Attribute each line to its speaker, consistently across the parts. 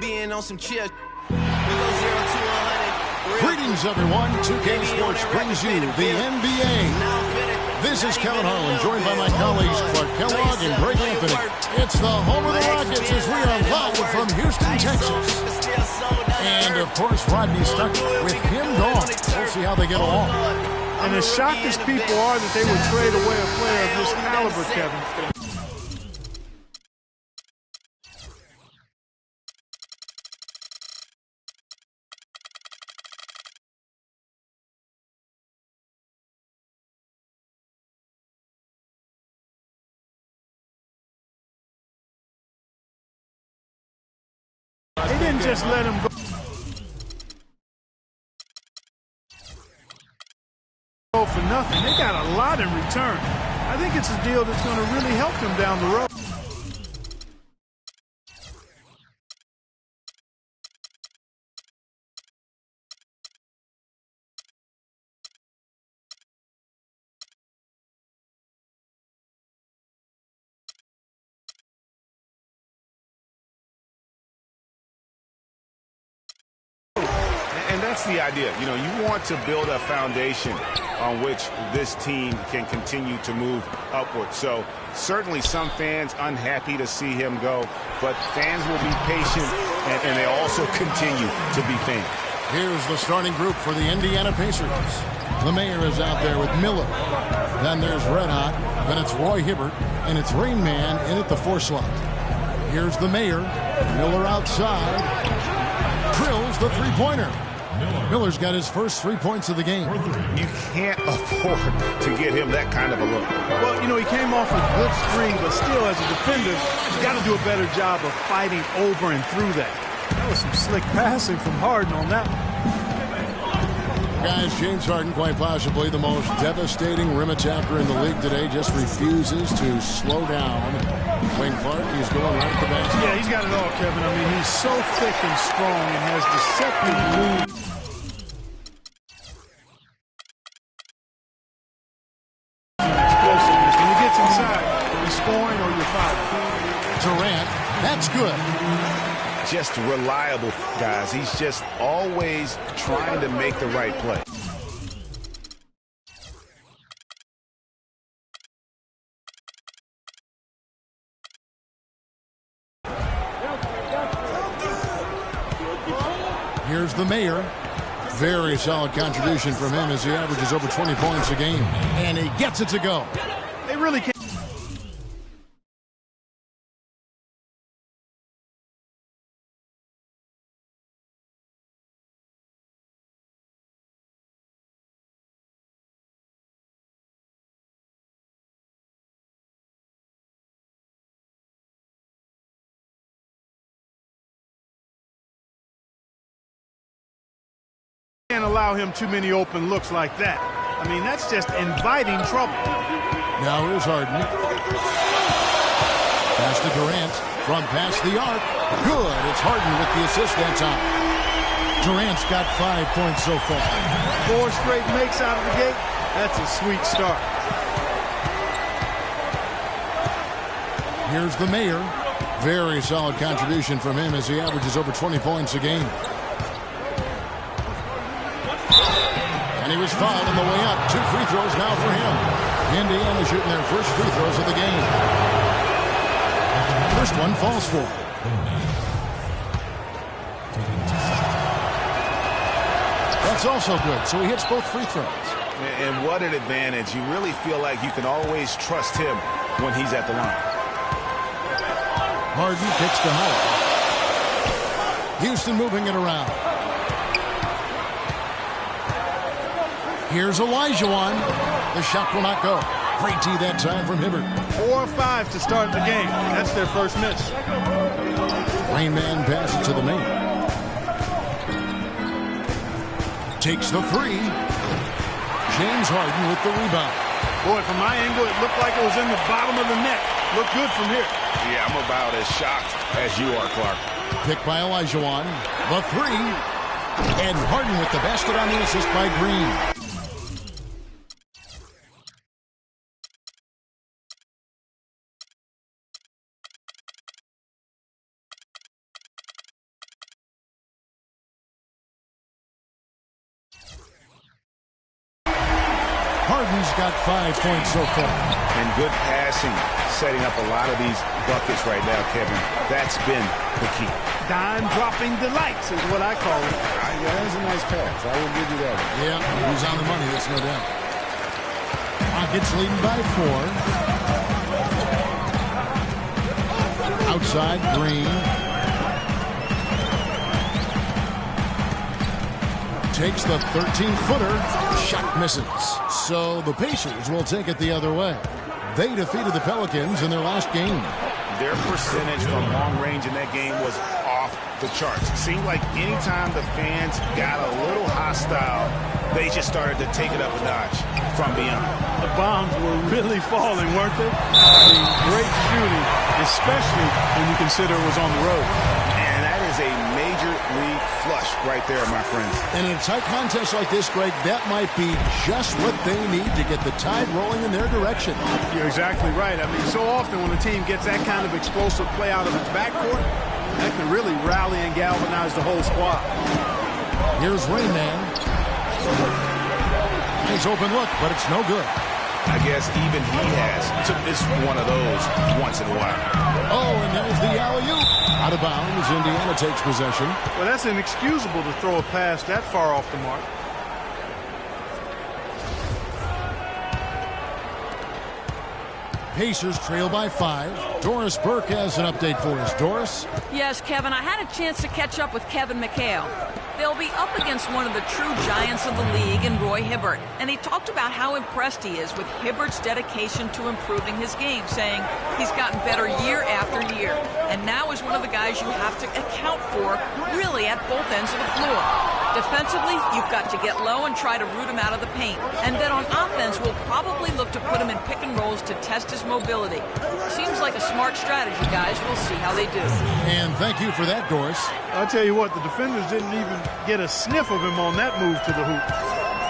Speaker 1: being on some chill. We go 0 to 100.
Speaker 2: Greetings, everyone. 2K Sports brings you the NBA. This is Kevin Harlan, joined by my colleagues Clark Kellogg and Greg Anthony. It's the home of the Rockets as we are live from Houston, Texas. And, of course, Rodney stuck with him gone. We'll see how they get along.
Speaker 3: And as shocked as people are that they would trade away a player of this caliber, Kevin. They didn't just let him go. For nothing. They got a lot in return. I think it's a deal that's going to really help them down the road.
Speaker 4: And that's the idea. You know, you want to build a foundation on which this team can continue to move upward. So certainly some fans unhappy to see him go, but fans will be patient, and they also continue to be fans.
Speaker 2: Here's the starting group for the Indiana Pacers. The mayor is out there with Miller. Then there's Red Hot. Then it's Roy Hibbert, and it's Rain Man in at the 4 slot. Here's the mayor. Miller outside. Drills the three-pointer. Miller's got his first 3 points of the game.
Speaker 4: You can't afford to get him that kind of a look.
Speaker 3: Well, you know, he came off a good screen, but still, as a defender, you got to do a better job of fighting over and through that. That was some slick passing from Harden on that one.
Speaker 2: Guys, James Harden, quite possibly the most devastating rim attacker in the league today, just refuses to slow down. Wayne Clark, he's going right at the basket.
Speaker 3: Yeah, he's got it all, Kevin. I mean, he's so thick and strong and has deceptive moves. Explosiveness. When he gets inside, he's scoring or you're fouling.
Speaker 2: Durant, that's good.
Speaker 4: Just reliable, guys. He's just always trying to make the right play.
Speaker 2: Here's the mayor. Very solid contribution from him as he averages over 20 points a game. And he gets it to go.
Speaker 3: They really can't. Can't allow him too many open looks like that. I mean, that's just inviting trouble.
Speaker 2: Now here's Harden. Pass to Durant from past the arc. Good. It's Harden with the assist that time. Durant's got 5 points so far.
Speaker 3: 4 straight makes out of the gate. That's a sweet start.
Speaker 2: Here's the mayor. Very solid contribution from him as he averages over 20 points a game. And he was fouled on the way up. 2 free throws now for him. Indiana shooting their first free throws of the game. First one falls for. That's also good. So he hits both free throws.
Speaker 4: And what an advantage. You really feel like you can always trust him when he's at the line.
Speaker 2: Harden kicks to Howard. Houston moving it around. Here's Olajuwon. The shot will not go. Great tee that time from Hibbert.
Speaker 3: 4 or 5 to start the game. That's their first miss.
Speaker 2: Rain Man passes to the main. Takes the 3. James Harden with the rebound.
Speaker 3: Boy, from my angle, it looked like it was in the bottom of the net. Looked good from here.
Speaker 4: Yeah, I'm about as shocked as you are, Clark.
Speaker 2: Picked by Olajuwon. The 3. And Harden with the basket on the assist by Green. Harden's got 5 points so far.
Speaker 4: And good passing, setting up a lot of these buckets right now, Kevin. That's been the key.
Speaker 3: Dime-dropping delights is what I call it.
Speaker 4: Yeah, that's a nice pass. I will give you that one.
Speaker 2: Yeah, he's on the money, that's no doubt. Rockets leading by 4. Outside, Green. Takes the 13-footer. Shot misses. So the Pacers will take it the other way. They defeated the Pelicans in their last game.
Speaker 4: Their percentage from long range in that game was off the charts. It seemed like anytime the fans got a little hostile, they just started to take it up a notch from beyond.
Speaker 3: The bombs were really falling, weren't they? I mean, great shooting, especially when you consider it was on the road.
Speaker 4: And that is a major league flush right there, my friends.
Speaker 2: And in a tight contest like this, Greg, that might be just what they need to get the tide rolling in their direction.
Speaker 3: You're exactly right. I mean, so often when a team gets that kind of explosive play out of its backcourt, that can really rally and galvanize the whole squad.
Speaker 2: Here's Rain Man. Nice open look, but it's no good.
Speaker 4: I guess even he took this one of those once in a while.
Speaker 2: Oh, and there's the alley-oop. Out of bounds, Indiana takes possession.
Speaker 3: Well, that's inexcusable to throw a pass that far off the mark.
Speaker 2: Pacers trail by 5. Doris Burke has an update for us. Doris?
Speaker 5: Yes, Kevin, I had a chance to catch up with Kevin McHale. They'll be up against one of the true giants of the league in Roy Hibbert. And he talked about how impressed he is with Hibbert's dedication to improving his game, saying he's gotten better year after year. And now is one of the guys you have to account for, really at both ends of the floor. Defensively, you've got to get low and try to root him out of the paint. And then on offense, we'll probably look to put him in pick and rolls to test his mobility. Seems like a smart strategy, guys. We'll see how they do.
Speaker 2: And thank you for that, Doris.
Speaker 3: I'll tell you what, the defenders didn't even get a sniff of him on that move to the hoop.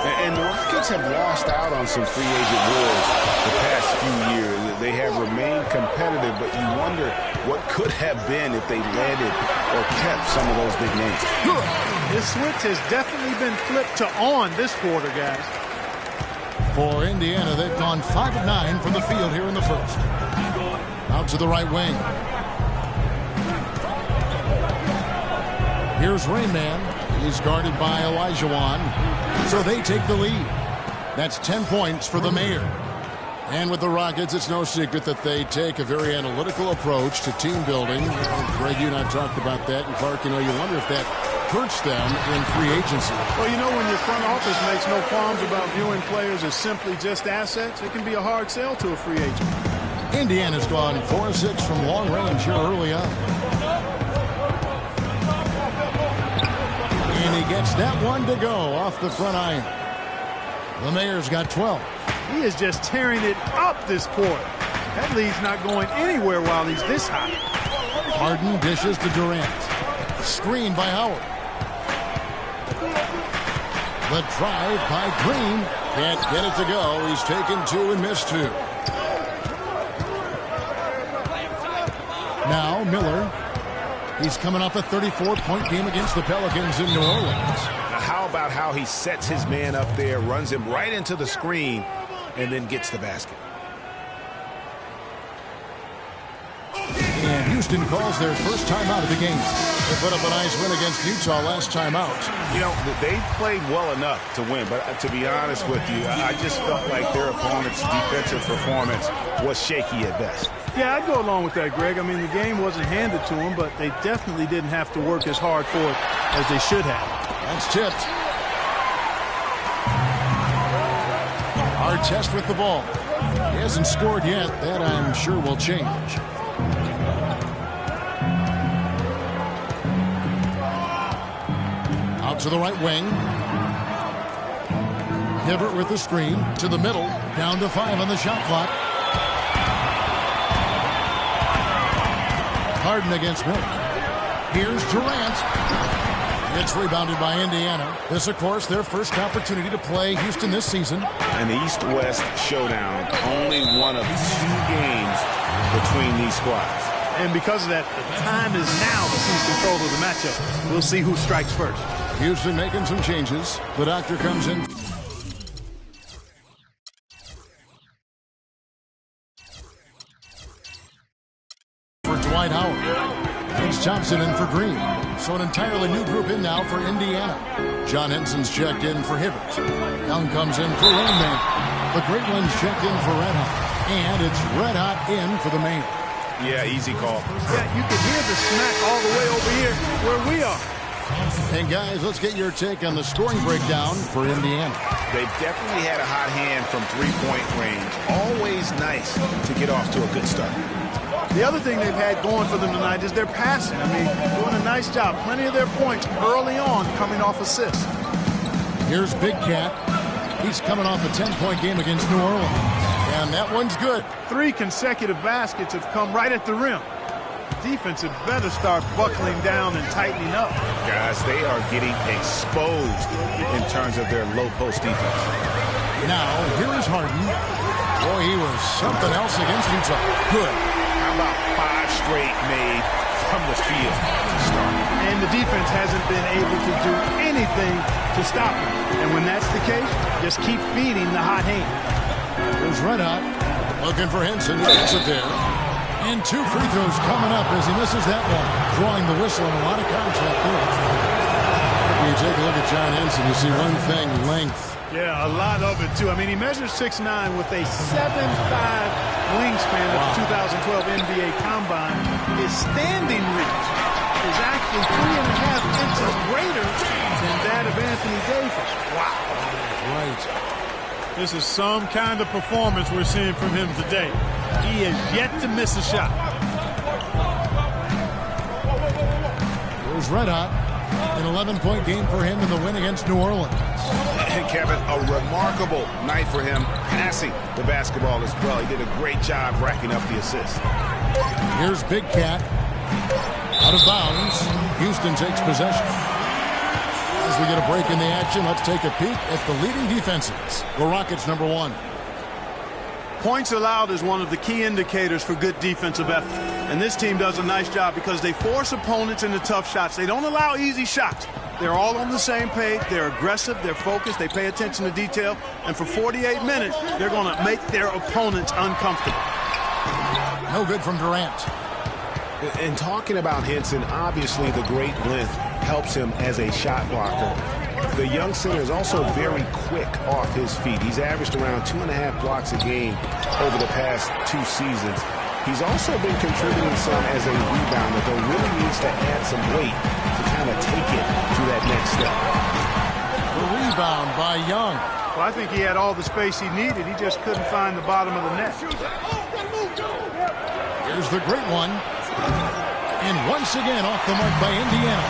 Speaker 4: And the Rockets have lost out on some free agent wars the past few years. They have remained competitive, but you wonder what could have been if they landed or kept some of those big names.
Speaker 3: This switch has definitely been flipped to on this quarter, guys.
Speaker 2: For Indiana, they've gone 5 of 9 from the field here in the first. Out to the right wing. Here's Rain Man. He's guarded by Olajuwon. So they take the lead. That's 10 points for the Mayor. And with the Rockets, it's no secret that they take a very analytical approach to team building. Greg, you and I talked about that. And Clark, you wonder if that hurts them in free agency.
Speaker 3: Well, when your front office makes no qualms about viewing players as simply just assets, it can be a hard sell to a free agent.
Speaker 2: Indiana's gone 4-6 from long range here early on. And he gets that one to go off the front iron. The Mayor's got 12.
Speaker 3: He is just tearing it up this quarter. That lead's not going anywhere while he's this high.
Speaker 2: Harden dishes to Durant. Screen by Howard. The drive by Green. Can't get it to go. He's taken 2 and missed 2. Now Miller. He's coming off a 34-point game against the Pelicans in New Orleans.
Speaker 4: How about how he sets his man up there, runs him right into the screen, and then gets the basket.
Speaker 2: And Houston calls their first timeout of the game. They put up a nice win against Utah last time out.
Speaker 4: They played well enough to win, but to be honest with you, I just felt like their opponent's defensive performance was shaky at best.
Speaker 3: Yeah, I'd go along with that, Greg. I mean, the game wasn't handed to them, but they definitely didn't have to work as hard for it as they should have.
Speaker 2: That's tipped. Artest with the ball. He hasn't scored yet. That, I'm sure, will change. Out to the right wing. Hibbert with the screen. To the middle. Down to 5 on the shot clock. Harden against Miller. Here's Durant. It's rebounded by Indiana. This, of course, their first opportunity to play Houston this season.
Speaker 4: An East-West showdown. Only one of 2 games between these squads.
Speaker 3: And because of that, the time is now to seize control of the matchup. We'll see who strikes first.
Speaker 2: Houston making some changes. The doctor comes in. for Green. So an entirely new group in now for Indiana. John Henson's checked in for Hibbert. Young comes in for Rain Man. The Great One's checked in for Red Hot. And it's Red Hot in for the Mayor.
Speaker 4: Yeah, easy call.
Speaker 3: Yeah, you can hear the smack all the way over here where we are.
Speaker 2: And guys, let's get your take on the scoring breakdown for Indiana.
Speaker 4: They've definitely had a hot hand from three-point range. Always nice to get off to a good start.
Speaker 3: The other thing they've had going for them tonight is their passing. I mean, doing a nice job. Plenty of their points early on coming off assists.
Speaker 2: Here's Big Cat. He's coming off a 10-point game against New Orleans. And that one's good.
Speaker 3: 3 consecutive baskets have come right at the rim. Defense had better start buckling down and tightening up.
Speaker 4: Guys, they are getting exposed in terms of their low post defense.
Speaker 2: Now, here is Harden. Boy, he was something else against Utah. Good.
Speaker 4: How about 5 straight made from the field to start?
Speaker 3: And the defense hasn't been able to do anything to stop him. And when that's the case, just keep feeding the hot hand.
Speaker 2: There's Red Hot looking for Henson. He gets it there. And 2 free throws coming up as he misses that one. Drawing the whistle and a lot of contact there. When you take a look at John Henson, you see one thing, length.
Speaker 3: Yeah, a lot of it, too. I mean, he measures 6'9" with a 7'5" wingspan at the 2012 NBA Combine. His standing reach is actually 3.5 inches greater than that of Anthony Davis. Wow.
Speaker 2: Right.
Speaker 3: This is some kind of performance we're seeing from him today. He has yet to miss a shot.
Speaker 2: There's Red Hot. An 11-point game for him in the win against New Orleans.
Speaker 4: And Kevin, a remarkable night for him passing the basketball as well. He did a great job racking up the assists.
Speaker 2: Here's Big Cat. Out of bounds. Houston takes possession. As we get a break in the action, let's take a peek at the leading defenses. The Rockets, number 1.
Speaker 3: Points allowed is one of the key indicators for good defensive effort. And this team does a nice job because they force opponents into tough shots. They don't allow easy shots. They're all on the same page. They're aggressive. They're focused. They pay attention to detail. And for 48 minutes, they're going to make their opponents uncomfortable.
Speaker 2: No good from Durant.
Speaker 4: And talking about Henson, obviously the great length helps him as a shot blocker. The young center is also very quick off his feet. He's averaged around 2.5 blocks a game over the past 2 seasons. He's also been contributing some as a rebounder, though really needs to add some weight to kind of take it to that next step.
Speaker 2: The rebound by Young.
Speaker 3: Well, I think he had all the space he needed. He just couldn't find the bottom of the net.
Speaker 2: Here's the Great One. And once again off the mark by Indiana.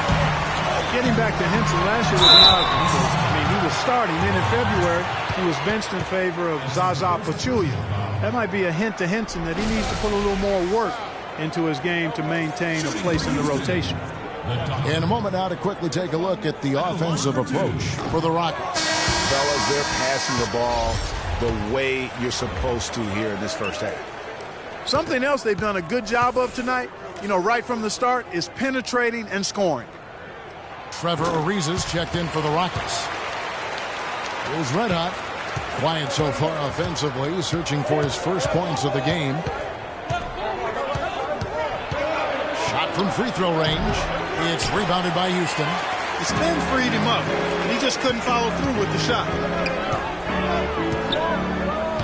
Speaker 3: Getting back to Henson, last year was an argument. I mean, he was starting. Then in February, he was benched in favor of Zaza Pachulia. That might be a hint to Henson that he needs to put a little more work into his game to maintain a place in the rotation.
Speaker 2: In a moment now to quickly take a look at the offensive approach for the Rockets.
Speaker 4: Fellas, they're passing the ball the way you're supposed to here in this first half.
Speaker 3: Something else they've done a good job of tonight, you know, right from the start, is penetrating and scoring.
Speaker 2: Trevor Ariza's checked in for the Rockets. Here's Red Hot. Quiet so far offensively, searching for his first points of the game. Shot from free throw range. It's rebounded by Houston.
Speaker 3: The spin freed him up, and he just couldn't follow through with the shot.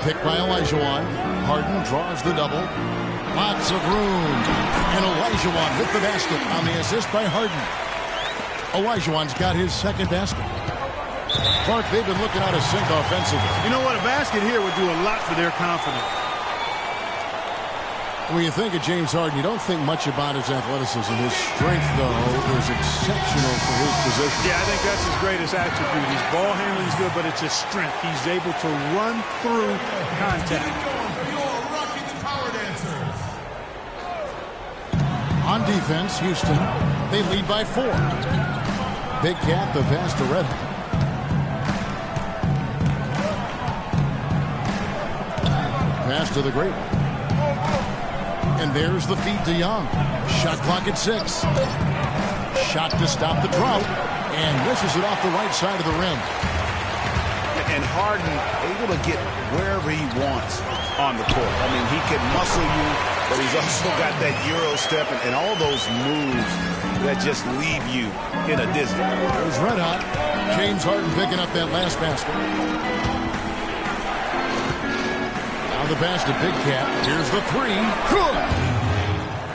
Speaker 2: Picked by Olajuwon. Harden draws the double. Lots of room. And Olajuwon with the basket on the assist by Harden. Olajuwon's got his second basket. Clark, they've been looking out of sync offensively.
Speaker 3: You know what? A basket here would do a lot for their confidence.
Speaker 2: When you think of James Harden, you don't think much about his athleticism. His strength, though, is exceptional for his position.
Speaker 3: Yeah, I think that's his greatest attribute. His ball handling is good, but it's his strength. He's able to run through contact.
Speaker 2: On defense, Houston, they lead by 4. Big Cat, the pass to Red Hot. Pass to the Great One. And there's the feed to Young. Shot clock at 6. Shot to stop the drought. And misses it off the right side of the rim.
Speaker 4: And And Harden able to get wherever he wants on the court. I mean, he can muscle you, but he's also got that Euro step and all those moves that just leave you in a dizzy.
Speaker 2: There's red hot. James Harden picking up that last basket. Now the pass to Big Cat. Here's the three.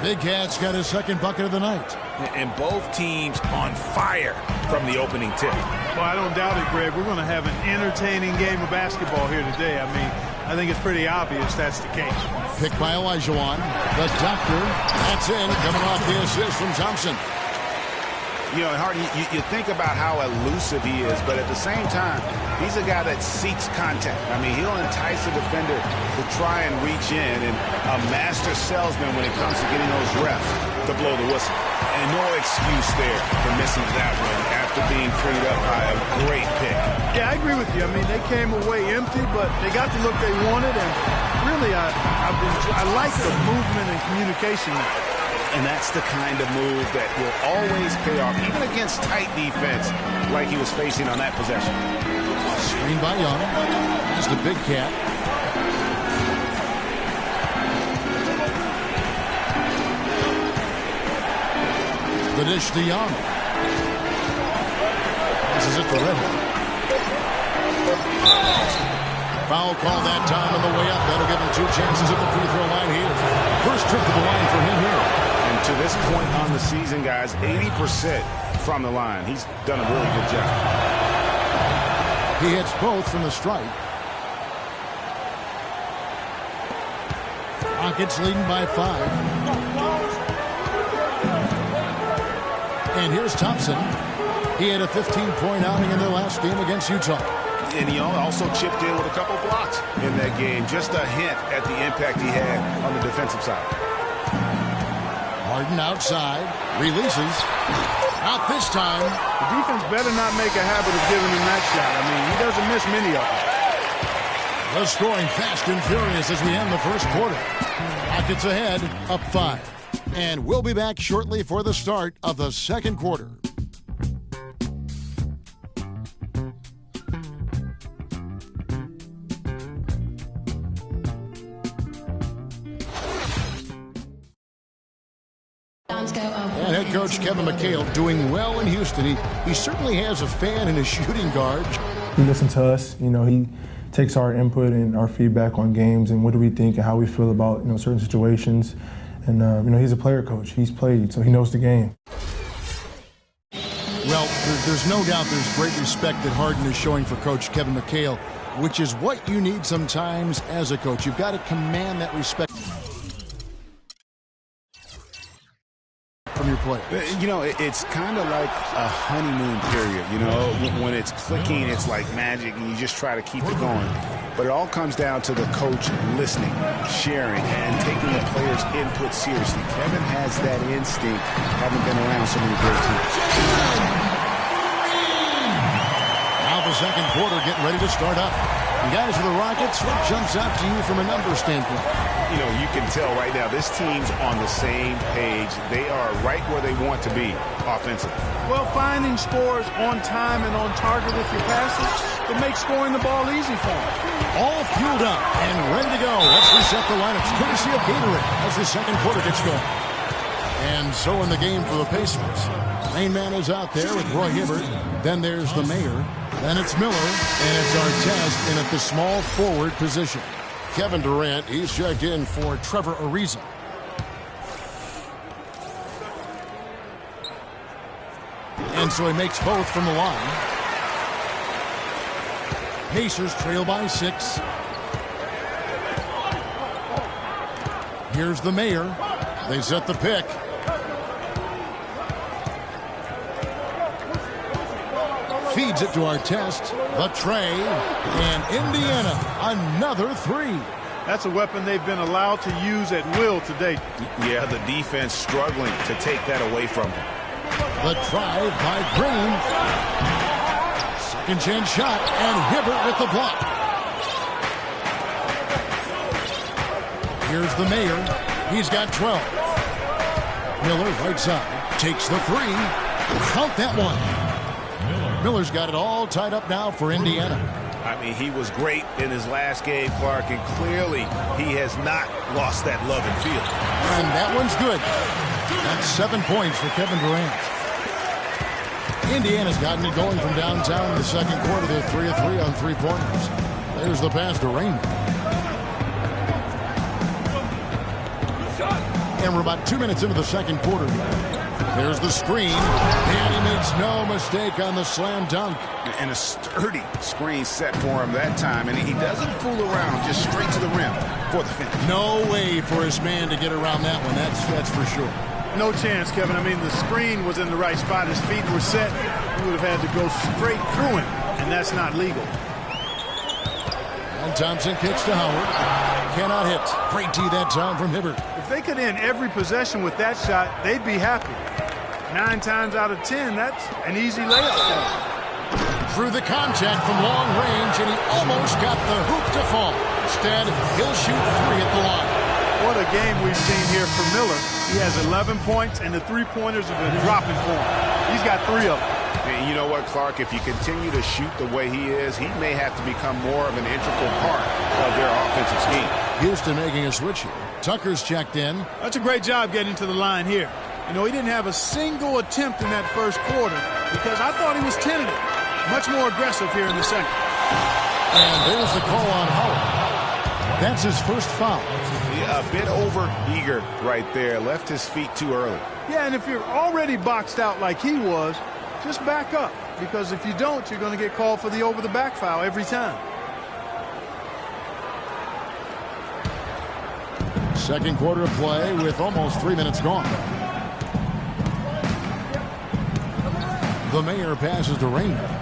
Speaker 2: Big Cat's got his second bucket of the night.
Speaker 4: And both teams on fire from the opening tip.
Speaker 3: Well, I don't doubt it, Greg. We're going to have an entertaining game of basketball here today. I mean, I think it's pretty obvious that's the case.
Speaker 2: Picked by Olajuwon. The doctor. That's in. Coming off the assist from Thompson.
Speaker 4: You know, Harden, you think about how elusive he is, but at the same time, he's a guy that seeks contact. I mean, he'll entice a defender to try and reach in, and a master salesman when it comes to getting those refs to blow the whistle. And no excuse there for missing that one after being freed up by a great pick.
Speaker 3: Yeah, I agree with you. I mean, they came away empty, but they got the look they wanted, and really, I like the movement and communication now.
Speaker 4: And that's the kind of move that will always pay off, even against tight defense like he was facing on that possession.
Speaker 2: Screen by Young. That's the Big Cat. The dish to Young. This is it to Red. Foul call that time on the way up. That'll give him 2 chances at the free throw line here. First trip to the line for him here.
Speaker 4: To this point on the season, guys, 80% from the line. He's done a really good job.
Speaker 2: He hits both from the stripe. Rockets leading by 5. And here's Thompson. He had a 15-point outing in their last game against Utah.
Speaker 4: And he also chipped in with a couple blocks in that game. Just a hint at the impact he had on the defensive side.
Speaker 2: Harden outside, releases. Not this time.
Speaker 3: The defense better not make a habit of giving him that shot. I mean, he doesn't miss many of them.
Speaker 2: The scoring fast and furious as we end the first quarter. Rockets ahead, up 5. And we'll be back shortly for the start of the second quarter. And head coach Kevin McHale doing well in Houston. He certainly has a fan in his shooting guard.
Speaker 6: He listens to us. You know, he takes our input and our feedback on games and what do we think and how we feel about, you know, certain situations. And, you know, he's a player coach. He's played, so he knows the game.
Speaker 2: Well, there's no doubt there's great respect that Harden is showing for Coach Kevin McHale, which is what you need sometimes as a coach. You've got to command that respect from your players.
Speaker 4: You know, it's kind of like a honeymoon period. You know, when it's clicking, it's like magic, and you just try to keep it going. But it all comes down to the coach listening, sharing, and taking the players' input seriously. Kevin has that instinct, having been around so many great teams.
Speaker 2: Now the second quarter getting ready to start up. And guys, for the Rockets, what jumps out to you from a numbers standpoint?
Speaker 4: You know, you can tell right now this team's on the same page. They are right where they want to be offensively.
Speaker 3: Well, finding scores on time and on target with your passes, it makes scoring the ball easy for them.
Speaker 2: All fueled up and ready to go. Let's reset the lineups courtesy of Gatorade as the second quarter gets going. And so in the game for the Pacers, main man is out there with Roy Hibbert. Then there's the mayor. Then it's Miller. And it's Artest in at the small forward position. Kevin Durant, he's checked in for Trevor Ariza. And so he makes both from the line. Pacers trail by 6. Here's the mayor. They set the pick. Feeds it to Artest. The tray. And Indiana, another 3.
Speaker 3: That's a weapon they've been allowed to use at will to date.
Speaker 4: Yeah, the defense struggling to take that away from them.
Speaker 2: The drive by Green. Second chance shot, and Hibbert with the block. Here's the mayor. He's got 12. Miller right side. Takes the 3. Count that one. Miller's got it all tied up now for Indiana.
Speaker 4: I mean, he was great in his last game, Clark, and clearly he has not lost that love and feel.
Speaker 2: And that one's good. That's 7 points for Kevin Durant. Indiana's gotten it going from downtown in the second quarter. They're 3 of 3 on three-pointers. There's the pass to Rainman. And we're about 2 minutes into the second quarter. There's the screen, and he makes no mistake on the slam dunk.
Speaker 4: And a sturdy screen set for him that time, and he doesn't fool around, just straight to the rim for the finish.
Speaker 2: No way for his man to get around that one, that's for sure.
Speaker 3: No chance, Kevin. I mean, the screen was in the right spot. His feet were set. He would have had to go straight through him, and that's not legal.
Speaker 2: And Thompson kicks to Howard. Cannot hit. Great D that time from Hibbert.
Speaker 3: If they could end every possession with that shot, they'd be happy. 9 times out of 10, that's an easy layup for him.
Speaker 2: Through the contact from long range, and he almost got the hoop to fall. Instead, he'll shoot 3 at the line.
Speaker 3: What a game we've seen here for Miller. He has 11 points, and the three-pointers have been dropping for him. He's got 3 of them.
Speaker 4: And you know what, Clark? If you continue to shoot the way he is, he may have to become more of an integral part of their offensive scheme.
Speaker 2: Houston making a switch here. Tucker's checked in.
Speaker 3: That's a great job getting to the line here. You know, he didn't have a single attempt in that first quarter because I thought he was tentative. Much more aggressive here in the second.
Speaker 2: And there's the call on Howard. That's his first foul.
Speaker 4: A bit over-eager right there. Left his feet too early.
Speaker 3: Yeah, and if you're already boxed out like he was, just back up. Because if you don't, you're going to get called for the over-the-back foul every time.
Speaker 2: Second quarter of play with almost 3 minutes gone. The Mayor passes to Rainman.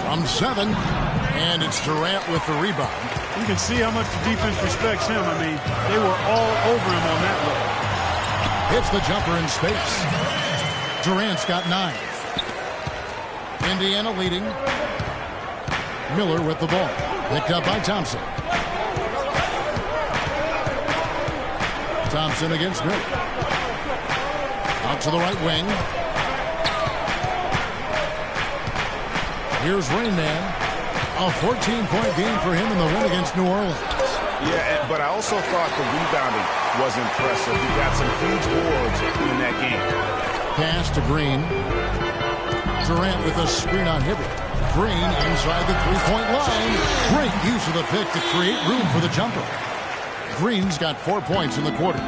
Speaker 2: From 7, and it's Durant with the rebound.
Speaker 3: You can see how much the defense respects him. I mean, they were all over him on that look.
Speaker 2: Hits the jumper in space. Durant's got 9. Indiana leading. Miller with the ball. Picked up by Thompson. Thompson against Miller. Out to the right wing. Here's Rainman. A 14-point game for him in the win against New Orleans.
Speaker 4: Yeah, but I also thought the rebounding was impressive. He got some huge boards in that game.
Speaker 2: Pass to Green. Durant with a screen on Hibbert. Green inside the three-point line. Great use of the pick to create room for the jumper. Green's got 4 points in the quarter.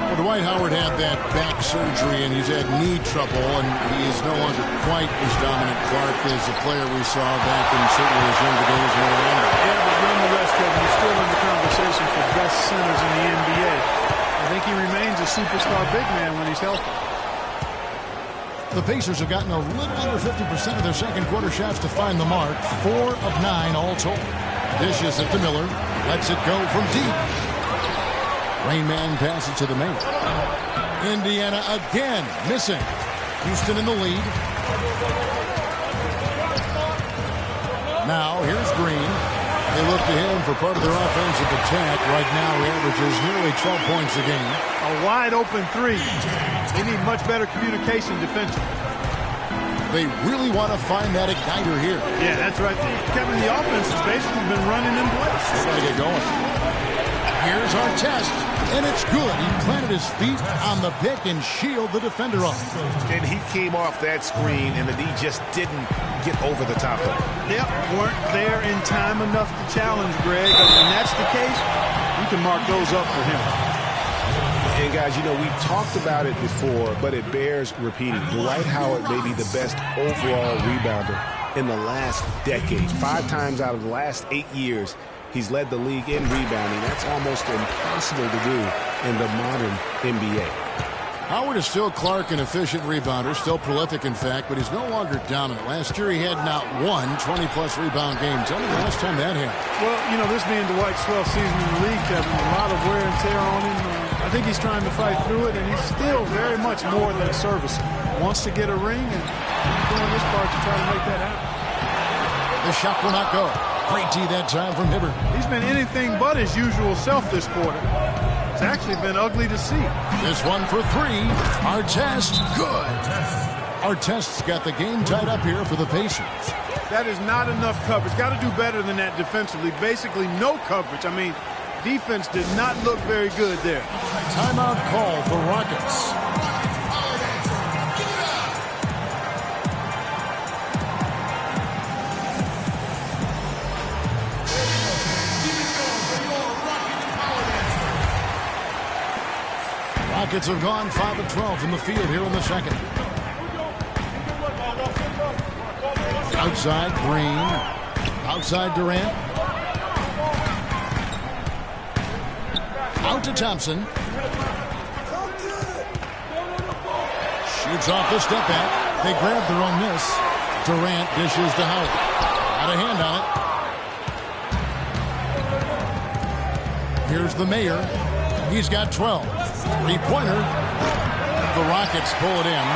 Speaker 2: Well, Dwight Howard had that back surgery, and he's had knee trouble, and he is no longer quite as dominant, Clark, as the player we saw back in certainly his younger days in Orlando.
Speaker 3: Yeah, but nonetheless, Kevin, he's still in the conversation for best centers in the NBA. I think he remains a superstar big man when he's healthy.
Speaker 2: The Pacers have gotten a little under 50% of their second quarter shots to find the mark. 4 of 9 all told. Dishes it to Miller. Lets it go from deep. Rainman passes to the Mayor. Indiana again missing. Houston in the lead. Now here's Green. They look to him for part of their offensive attack. Right now he averages nearly 12 points a game.
Speaker 3: A wide open 3. They need much better communication defensively.
Speaker 2: They really want to find that igniter here.
Speaker 3: Yeah, that's right. Kevin, the offense has basically been running in place.
Speaker 2: They got to get going. Here's our test, and it's good. He planted his feet on the pick and shielded the defender off.
Speaker 4: And he came off that screen, and the D just didn't get over the top of it.
Speaker 3: Yep, weren't there in time enough to challenge Greg. And when that's the case, you can mark those up for him.
Speaker 4: And guys, you know, we talked about it before, but it bears repeating. Dwight Howard may be the best overall rebounder in the last decade. 5 times out of the last 8 years, he's led the league in rebounding. That's almost impossible to do in the modern NBA.
Speaker 2: Howard is still Clark, an efficient rebounder, still prolific in fact, but he's no longer dominant. Last year he had not one 20-plus rebound game. Tell me the last time that happened.
Speaker 3: Well, you know, this being Dwight's 12th season in the league, Kevin, a lot of wear and tear on him. I think he's trying to fight through it, and he's still very much more than serviceable. Wants to get a ring, and he's doing his part to try to make that happen.
Speaker 2: The shot will not go. Great D that time from Hibbert.
Speaker 3: He's been anything but his usual self this quarter. It's actually been ugly to see.
Speaker 2: This one for 3. Our test, good. Artest's got the game tied up here for the Pacers.
Speaker 3: That is not enough coverage. Got to do better than that defensively. Basically no coverage. I mean, defense did not look very good there.
Speaker 2: Timeout call for Rockets. Rockets have gone 5 of 12 from the field here in the second. Outside Green. Outside Durant. Out to Thompson. Shoots off the step back. They grab their own miss. Durant dishes to Howard. Got a hand on it. Here's the Mayor. He's got 12. Three-pointer. The Rockets pull it in.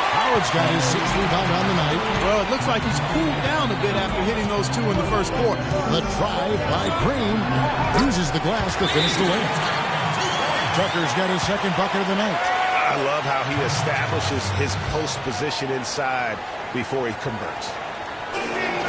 Speaker 2: Howard's got his 6th rebound on the night.
Speaker 3: Well, it looks like he's cooled down a bit after hitting those 2 in the first quarter.
Speaker 2: The drive by Green. Uses the glass to finish the layup. Tucker's got his 2nd bucket of the night.
Speaker 4: I love how he establishes his post position inside before he converts.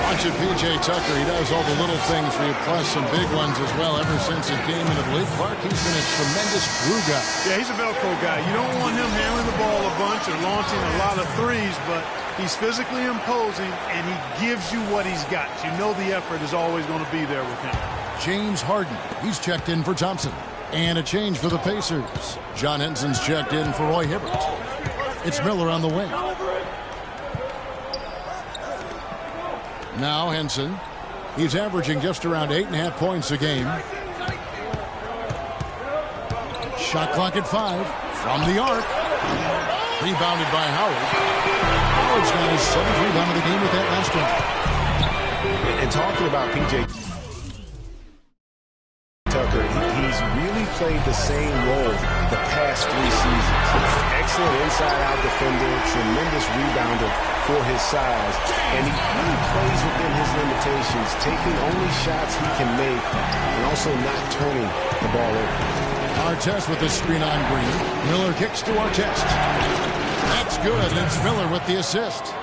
Speaker 2: Watching P.J. Tucker, he does all the little things for you, plus some big ones as well. Ever since he came into the league, Clark, he's been a tremendous glue guy.
Speaker 3: Yeah, he's a Velcro guy. You don't want him handling the ball a bunch or launching a lot of threes, but he's physically imposing, and he gives you what he's got. You know the effort is always going to be there with him.
Speaker 2: James Harden, he's checked in for Thompson. And a change for the Pacers. John Henson's checked in for Roy Hibbert. It's Miller on the wing. Now Henson. He's averaging just around 8.5 points a game. Shot clock at 5. From the arc. Rebounded by Howard. Howard's got his 7th rebound of the game with that last one.
Speaker 4: And talking about P.J. Tucker, he's really played the same role the past 3 seasons. Excellent inside-out defender, tremendous rebounder for his size, and he really plays within his limitations, taking only shots he can make and also not turning the ball over.
Speaker 2: Artest with the screen on Green. Miller kicks to Artest. That's good. It's Miller with the assist.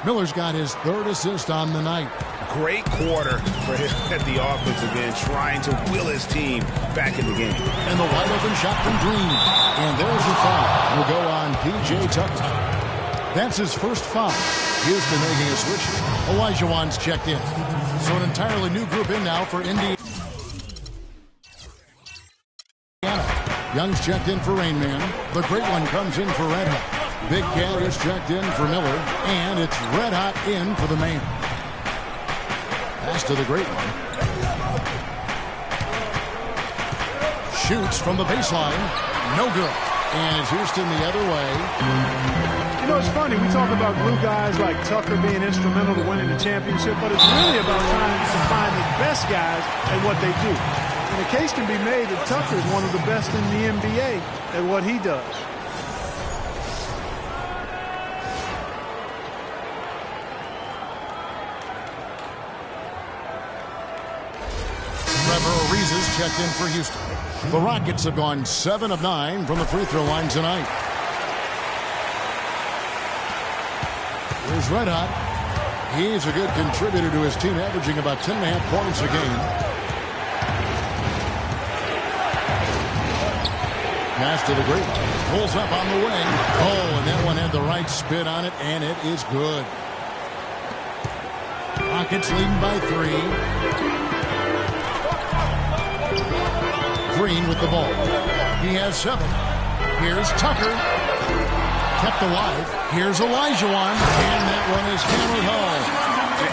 Speaker 2: Miller's got his 3rd assist on the night.
Speaker 4: Great quarter for him at the offensive end, trying to will his team back in the game.
Speaker 2: And the wide open shot from Green. And there's the foul. Will go on P.J. Tucker. That's his first foul. Houston making a switch. Elijah Wan's checked in. So an entirely new group in now for Indiana. Young's checked in for Rain Man. The great one comes in for Red Hot. Big Cat is checked in for Miller. And it's Red Hot in for the man. Pass to the great one. Shoots from the baseline. No good. And it's Houston the other way.
Speaker 3: You know, it's funny. We talk about glue guys like Tucker being instrumental to winning the championship, but it's really about trying to find the best guys at what they do. And the case can be made that Tucker is one of the best in the NBA at what he does.
Speaker 2: Ariza's checked in for Houston. The Rockets have gone 7 of 9 from the free throw line tonight. Here's Red Hot. He's a good contributor to his team, averaging about 10.5 points a game. Pass to the great one. Pulls up on the wing. Oh, and that one had the right spin on it, and it is good. Rockets leading by 3. Green with the ball. He has 7. Here's Tucker. Kept alive. Here's Elijah Wan. And that one is hammered home.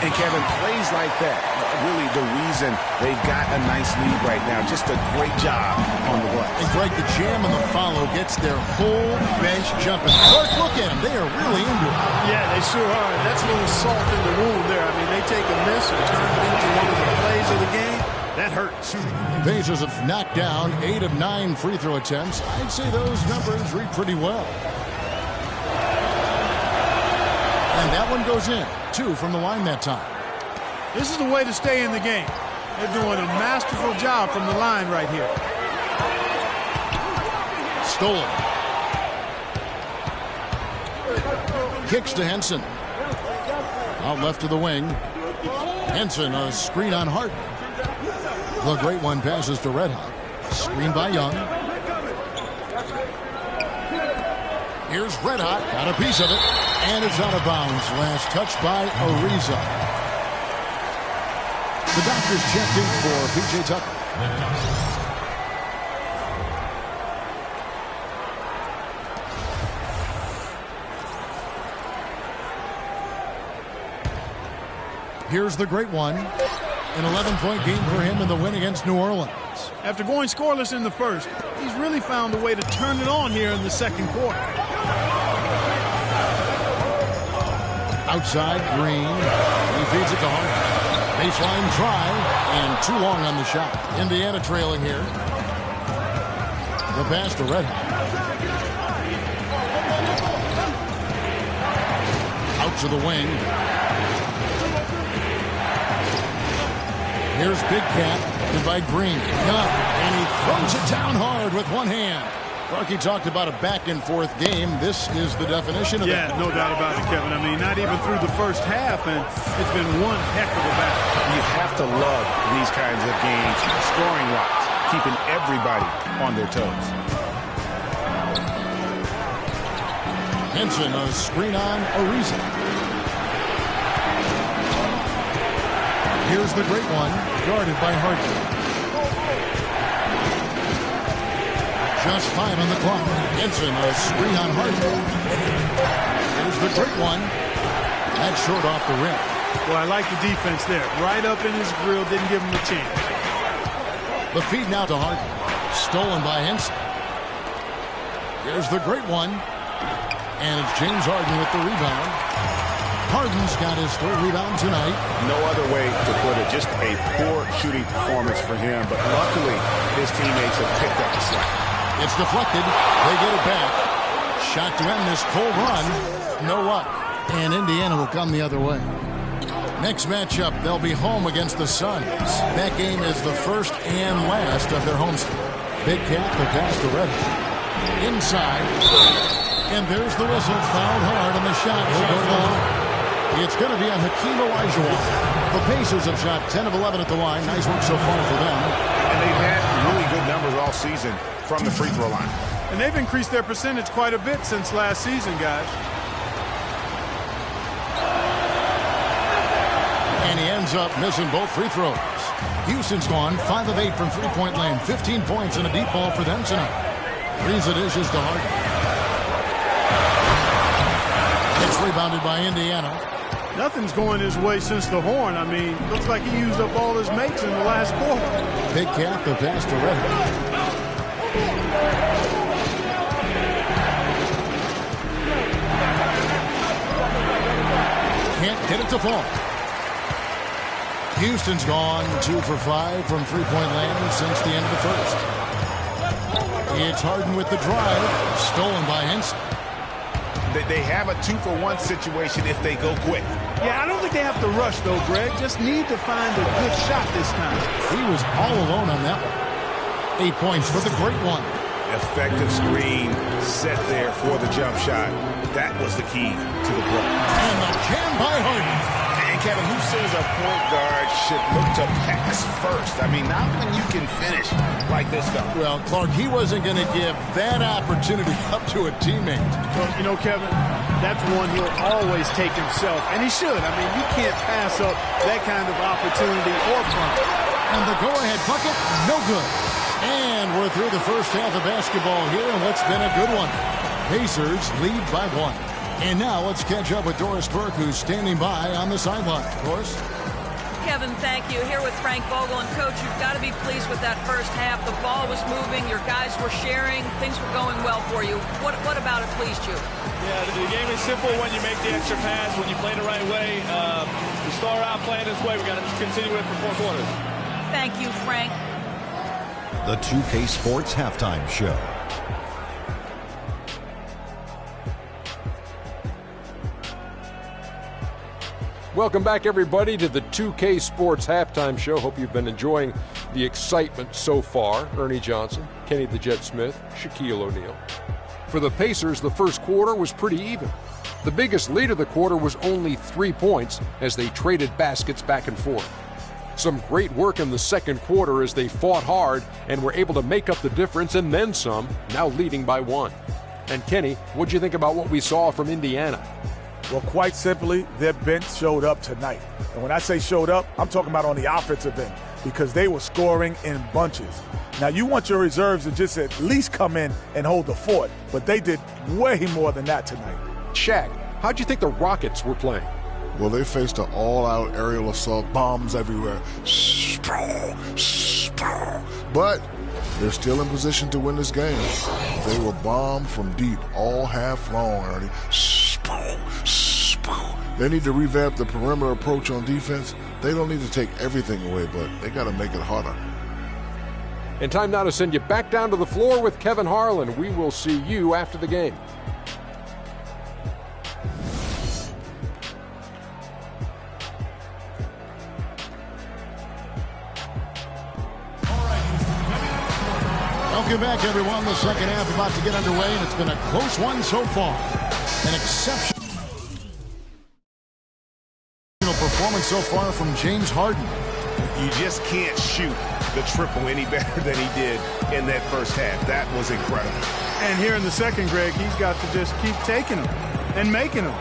Speaker 4: And Kevin, plays like that, really the reason they've got a nice lead right now. Just a great job on the glass.
Speaker 2: And Greg, the jam and the follow gets their whole bench jumping. Clark, look at them. They are really into it.
Speaker 3: Yeah, they sure are. That's a little salt in the wound there. I mean, they take a miss and turn it into one of the plays of the game. That hurts.
Speaker 2: Pacers have knocked down 8 of 9 free throw attempts. I'd say those numbers read pretty well. And that one goes in. 2 from the line that time.
Speaker 3: This is the way to stay in the game. They're doing a masterful job from the line right here.
Speaker 2: Stolen. Kicks to Henson. Out left to the wing. Henson, a screen on Harden. The great one passes to Red Hot. Screen by Young. Here's Red Hot. Got a piece of it. And it's out of bounds. Last touch by Ariza. The doctors checked in for P.J. Tucker. Here's the great one. An 11-point game for him in the win against New Orleans.
Speaker 3: After going scoreless in the first, he's really found a way to turn it on here in the second quarter.
Speaker 2: Outside, Green. He feeds it to Hart. Baseline try, and too long on the shot. Indiana trailing here. The pass to Red Hot. Out to the wing. Here's Big Cat, by Green. And he throws it down hard with one hand. Clarky talked about a back-and-forth game. This is the definition of that.
Speaker 3: Yeah, no doubt about it, Kevin. I mean, not even through the first half, and it's been one heck of a battle.
Speaker 4: You have to love these kinds of games, scoring-wise, keeping everybody on their toes.
Speaker 2: Henson, a screen on Ariza. Here's the great one, guarded by Harden. Just 5 on the clock. Henson, a screen on Harden. Here's the great one. That's short off the rim.
Speaker 3: Well, I like the defense there. Right up in his grill, didn't give him a chance.
Speaker 2: The feed now to Harden. Stolen by Henson. Here's the great one. And it's James Harden with the rebound. Harden's got his third rebound tonight.
Speaker 4: No other way to put it. Just a poor shooting performance for him. But luckily, his teammates have picked up the slack.
Speaker 2: It's deflected. They get it back. Shot to end this cold run. No luck. And Indiana will come the other way. Next matchup, they'll be home against the Suns. That game is the first and last of their homestand. Big Cat, the pass to Red Hot. Inside. And there's the whistle. Fouled hard, and the shot will go long. It's going to be on Hakeem Olajuwon. The Pacers have shot 10 of 11 at the line. Nice work so far for them.
Speaker 4: And they've had really good numbers all season from the free throw line.
Speaker 3: And they've increased their percentage quite a bit since last season, guys.
Speaker 2: And he ends up missing both free throws. Houston's gone 5 of 8 from three-point land. 15 points and a deep ball for them tonight. Ariza dishes to Harden. It's rebounded by Indiana.
Speaker 3: Nothing's going his way since the horn. I mean, looks like he used up all his makes in the last quarter.
Speaker 2: Big Cat, the pass to Red Hot. Can't get it to fall. Houston's gone 2 for 5 from three-point land since the end of the first. It's Harden with the drive, stolen by Henson.
Speaker 4: They have a 2-for-1 situation if they go quick.
Speaker 3: Yeah, I don't think they have to rush, though, Greg. Just need to find a good shot this time.
Speaker 2: He was all alone on that one. 8 points for the great one.
Speaker 4: Effective screen set there for the jump shot. That was the key to the play.
Speaker 2: And the jam by Harden.
Speaker 4: And Kevin, who says a point guard should look to pass first? I mean, not when you can finish like this guy.
Speaker 2: Well, Clark, he wasn't going to give that opportunity up to a teammate.
Speaker 3: Well, you know, Kevin, that's one he'll always take himself, and he should. I mean, you can't pass up that kind of opportunity or fun.
Speaker 2: And the go-ahead bucket, no good. And we're through the first half of basketball here, and what's been a good one. Pacers lead by 1. And now let's catch up with Doris Burke, who's standing by on the sideline. Doris?
Speaker 5: Kevin, thank you. Here with Frank Vogel. And, Coach, you've got to be pleased with that first half. The ball was moving. Your guys were sharing. Things were going well for you. What about it pleased you?
Speaker 7: Yeah, the game is simple when you make the extra pass, when you play the right way. We start out playing this way. We got to continue it for 4 quarters.
Speaker 5: Thank you, Frank.
Speaker 8: The 2K Sports Halftime Show.
Speaker 9: Welcome back, everybody, to the 2K Sports Halftime Show. Hope you've been enjoying the excitement so far. Ernie Johnson, Kenny the Jet Smith, Shaquille O'Neal. For the Pacers, the first quarter was pretty even. The biggest lead of the quarter was only 3 points as they traded baskets back and forth. Some great work in the second quarter as they fought hard and were able to make up the difference and then some, now leading by 1. And Kenny, what'd you think about what we saw from Indiana?
Speaker 10: Well, quite simply, their bench showed up tonight. And when I say showed up, I'm talking about on the offensive end because they were scoring in bunches. Now, you want your reserves to just at least come in and hold the fort, but they did way more than that tonight.
Speaker 9: Shaq, how'd you think the Rockets were playing?
Speaker 11: Well, they faced an all-out aerial assault, bombs everywhere. But they're still in position to win this game. They were bombed from deep all half long, Ernie. They need to revamp the perimeter approach on defense. They don't need to take everything away, but they got to make it harder.
Speaker 9: And time now to send you back down to the floor with Kevin Harlan. We will see you after the game.
Speaker 2: Welcome back, everyone. The second half about to get underway, and it's been a close one so far. An exceptional performance so far from James Harden.
Speaker 4: You just can't shoot the triple any better than he did in that first half. That was incredible.
Speaker 3: And here in the second, Greg, he's got to just keep taking them and making them.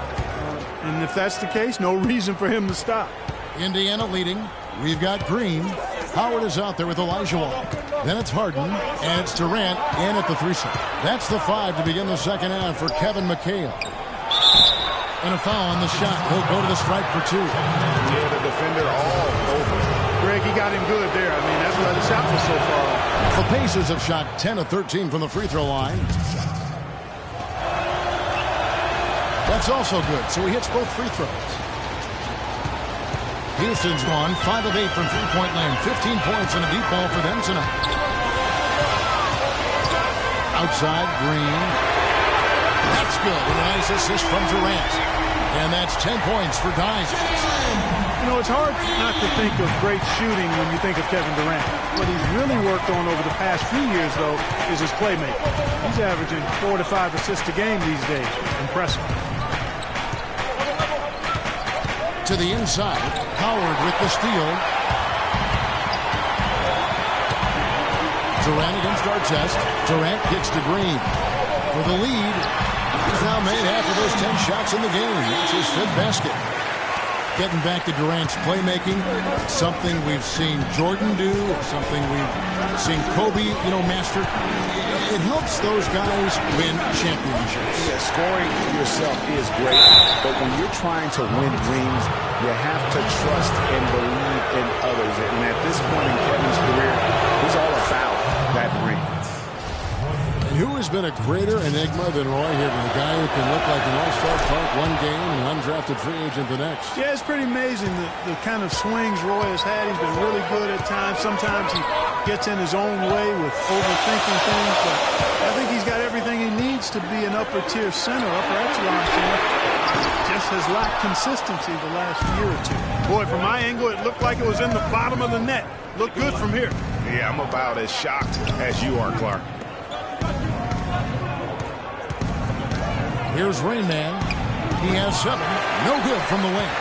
Speaker 3: And if that's the case, no reason for him to stop.
Speaker 2: Indiana leading. We've got Green. Howard is out there with Elijah Wall. Then it's Harden, and it's Durant in at the 3-set. That's the 5 to begin the second half for Kevin McHale. And a foul on the shot. He'll go to the stripe for 2.
Speaker 4: Yeah, the defender all over.
Speaker 3: Greg, he got him good there. I mean, that's why the shot was so far off.
Speaker 2: The Pacers have shot 10 of 13 from the free throw line. That's also good, so he hits both free throws. Houston's gone 5 of 8 from three-point land. 15 points and a deep ball for them tonight. Outside, Green. That's good. And a nice assist from Durant. And that's 10 points for Dice.
Speaker 3: You know, it's hard not to think of great shooting when you think of Kevin Durant. What he's really worked on over the past few years, though, is his playmaking. He's averaging 4 to 5 assists a game these days. Impressive.
Speaker 2: To the inside, Howard with the steal. Durant against Artest. Durant gets to Green for the lead. He's now made half of those 10 shots in the game. That's his 5th basket. Getting back to Durant's playmaking, something we've seen Jordan do, something we've seen Kobe, master. It helps those guys win championships.
Speaker 4: Yeah, scoring yourself is great, but when you're trying to win rings, you have to trust and believe in others. And at this point in Kevin's career, he's all about that ring.
Speaker 2: And who has been a greater enigma than Roy Hibbert, a guy who can look like an all-star Clark one game and an undrafted free agent the next?
Speaker 3: Yeah, it's pretty amazing the kind of swings Roy has had. He's been really good at times. Sometimes he gets in his own way with overthinking things, but I think he's got everything he needs to be an upper-tier center, upper echelon center. Just has lacked consistency the last year or 2. Boy, from my angle, it looked like it was in the bottom of the net. Looked good from here.
Speaker 4: Yeah, I'm about as shocked as you are, Clark.
Speaker 2: Here's Rain Man. He has 7. No good from the wing.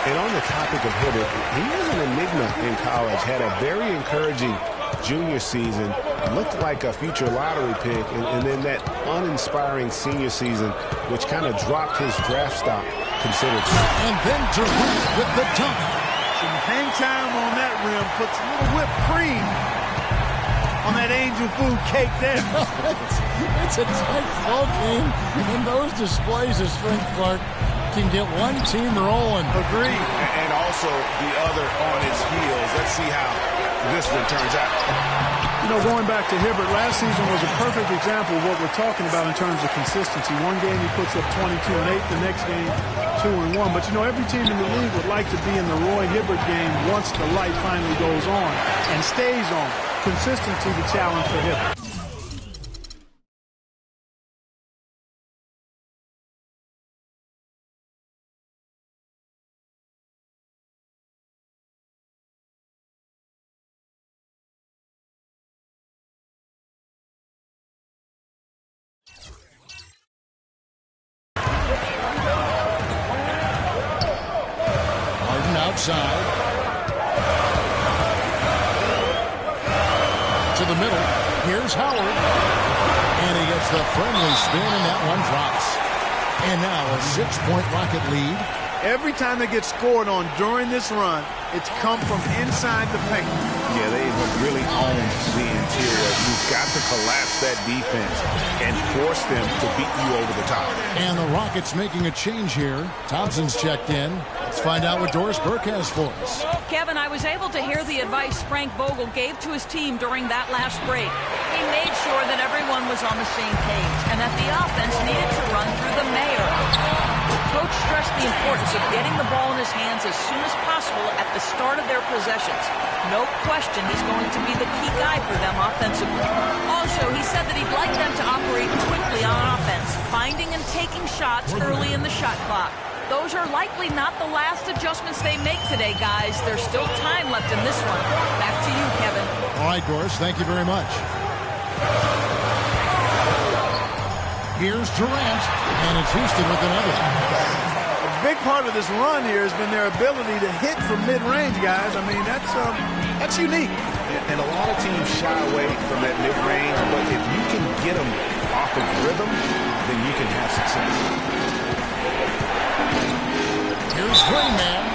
Speaker 4: And on the topic of Hibbert, he was an enigma in college. Had a very encouraging junior season. Looked like a future lottery pick. And then that uninspiring senior season, which kind of dropped his draft stock considerably.
Speaker 2: And then Durant with the dunk.
Speaker 3: Some hang time on that rim. Puts a little whipped cream on that angel food cake there.
Speaker 2: It's a tight ball game, and those displays of strength, Clark, can get one team rolling.
Speaker 3: Agreed.
Speaker 4: And also the other on his heels. Let's see how this one turns out.
Speaker 3: Going back to Hibbert, last season was a perfect example of what we're talking about in terms of consistency. One game he puts up 22 and 8, the next game 2 and 1. But every team in the league would like to be in the Roy Hibbert game once the light finally goes on and stays on. Consistency the challenge for Hibbert.
Speaker 2: outside. To the middle. Here's Howard. And he gets the friendly spin, and that one drops. And now a 6-point Rocket lead.
Speaker 3: Every time they get scored on during this run, it's come from inside the paint.
Speaker 4: Yeah, they have really owned the interior. You've got to collapse that defense and force them to beat you over the top.
Speaker 2: And the Rockets making a change here. Thompson's checked in. Let's find out what Doris Burke has for us.
Speaker 5: Kevin, I was able to hear the advice Frank Vogel gave to his team during that last break. He made sure that everyone was on the same page and that the offense needed to run through the mayor. Coach stressed the importance of getting the ball in his hands as soon as possible at the start of their possessions. No question he's going to be the key guy for them offensively. Also, he said that he'd like them to operate quickly on offense, finding and taking shots early in the shot clock. Those are likely not the last adjustments they make today, guys. There's still time left in this one. Back to you, Kevin.
Speaker 2: All right, Doris, thank you very much. Here's Durant, and it's Houston with another.
Speaker 3: A big part of this run here has been their ability to hit from mid-range, guys. I mean, that's unique.
Speaker 4: And a lot of teams shy away from that mid-range, but if you can get them off of rhythm, then you can have success.
Speaker 2: Here's Rainman,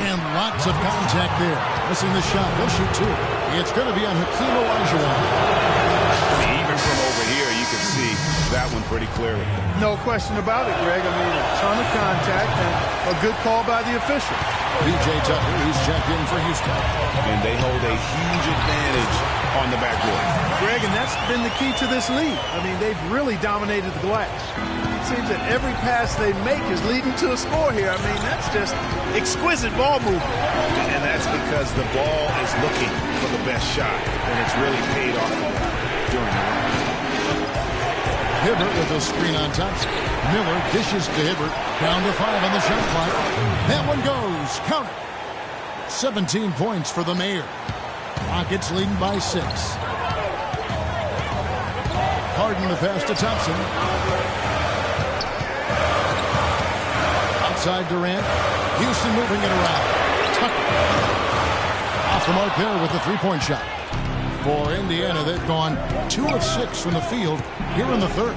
Speaker 2: and lots of contact there. Missing the shot. He'll shoot two. It's going to be on Hakeem Olajuwon.
Speaker 4: Even from over here, you can see that one pretty clearly.
Speaker 3: No question about it, Greg. I mean, a ton of contact and a good call by the official.
Speaker 2: P.J. Tucker, he's checked in for Houston.
Speaker 4: And they hold a huge advantage on the backboard.
Speaker 3: Greg, and that's been the key to this lead. I mean, they've really dominated the glass. It seems that every pass they make is leading to a score here. I mean, that's just exquisite ball movement.
Speaker 4: And that's because the ball is looking for the best shot, and it's really paid off during the run.
Speaker 2: Hibbert with a screen on Thompson. Miller dishes to Hibbert. Down to 5 on the shot clock. That one goes. Count it. 17 points for the mayor. Rockets leading by 6. Harden the pass to Thompson. Outside Durant. Houston moving it around. Tucker. Off the mark there with the three-point shot. For Indiana, they've gone 2 of 6 from the field here in the third.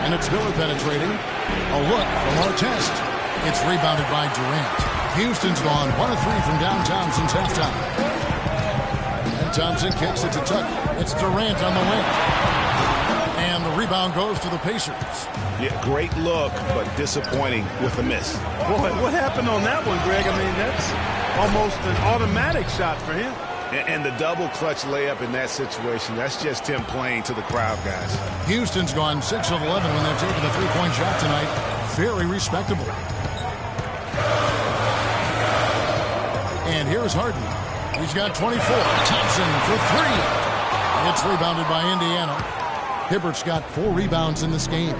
Speaker 2: And it's Miller penetrating. A look from Artest. It's rebounded by Durant. Houston's gone 1 of 3 from downtown since halftime. And Thompson kicks it to Tucker. It's Durant on the wing. And the rebound goes to the Pacers.
Speaker 4: Yeah, great look, but disappointing with a miss.
Speaker 3: Boy, what happened on that one, Greg? I mean, that's almost an automatic shot for him.
Speaker 4: And the double clutch layup in that situation, that's just him playing to the crowd, guys.
Speaker 2: Houston's gone 6 of 11 when they've taken a three-point shot tonight. Very respectable. And here's Harden. He's got 24. Thompson for 3. It's rebounded by Indiana. Hibbert's got 4 rebounds in this game.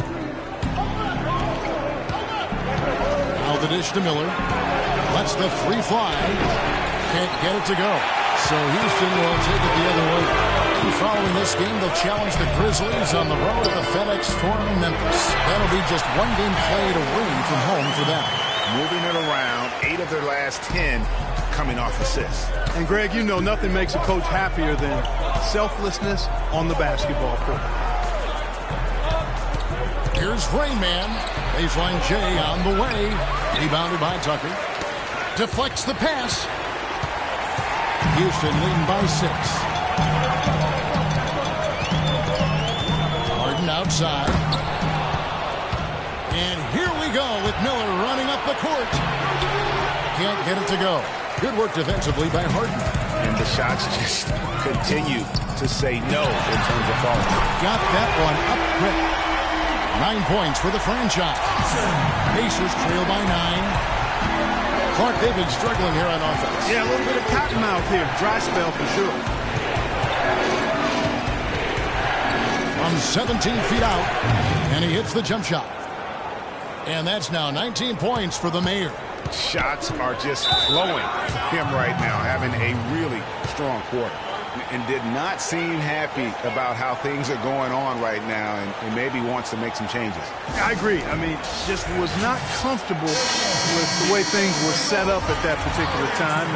Speaker 2: Now the dish to Miller. Lets the free fly. Can't get it to go. So Houston will take it the other way. And following this game, they'll challenge the Grizzlies on the road at the FedEx Forum in Memphis. That'll be just 1 game played away from home for them.
Speaker 4: Moving it around, 8 of their last 10 coming off assists.
Speaker 3: And Greg, you know nothing makes a coach happier than selflessness on the basketball court.
Speaker 2: Here's Rainman. Baseline J on the way. Rebounded by Tucker. Deflects the pass. Houston leading by 6. Harden outside. And here we go with Miller running up the court. Can't get it to go. Good work defensively by Harden.
Speaker 4: And the shots just continue to say no in terms of falling.
Speaker 2: Got that one up quick. 9 points for the franchise. Pacers trail by 9. Clark David struggling here on offense.
Speaker 3: Yeah, a little bit of cottonmouth here. Dry spell for sure.
Speaker 2: From 17 feet out, and he hits the jump shot. And that's now 19 points for the mayor.
Speaker 4: Shots are just flowing for him right now, having a really strong quarter. And did not seem happy about how things are going on right now, and maybe wants to make some changes.
Speaker 3: I agree. I mean, just was not comfortable with the way things were set up at that particular time.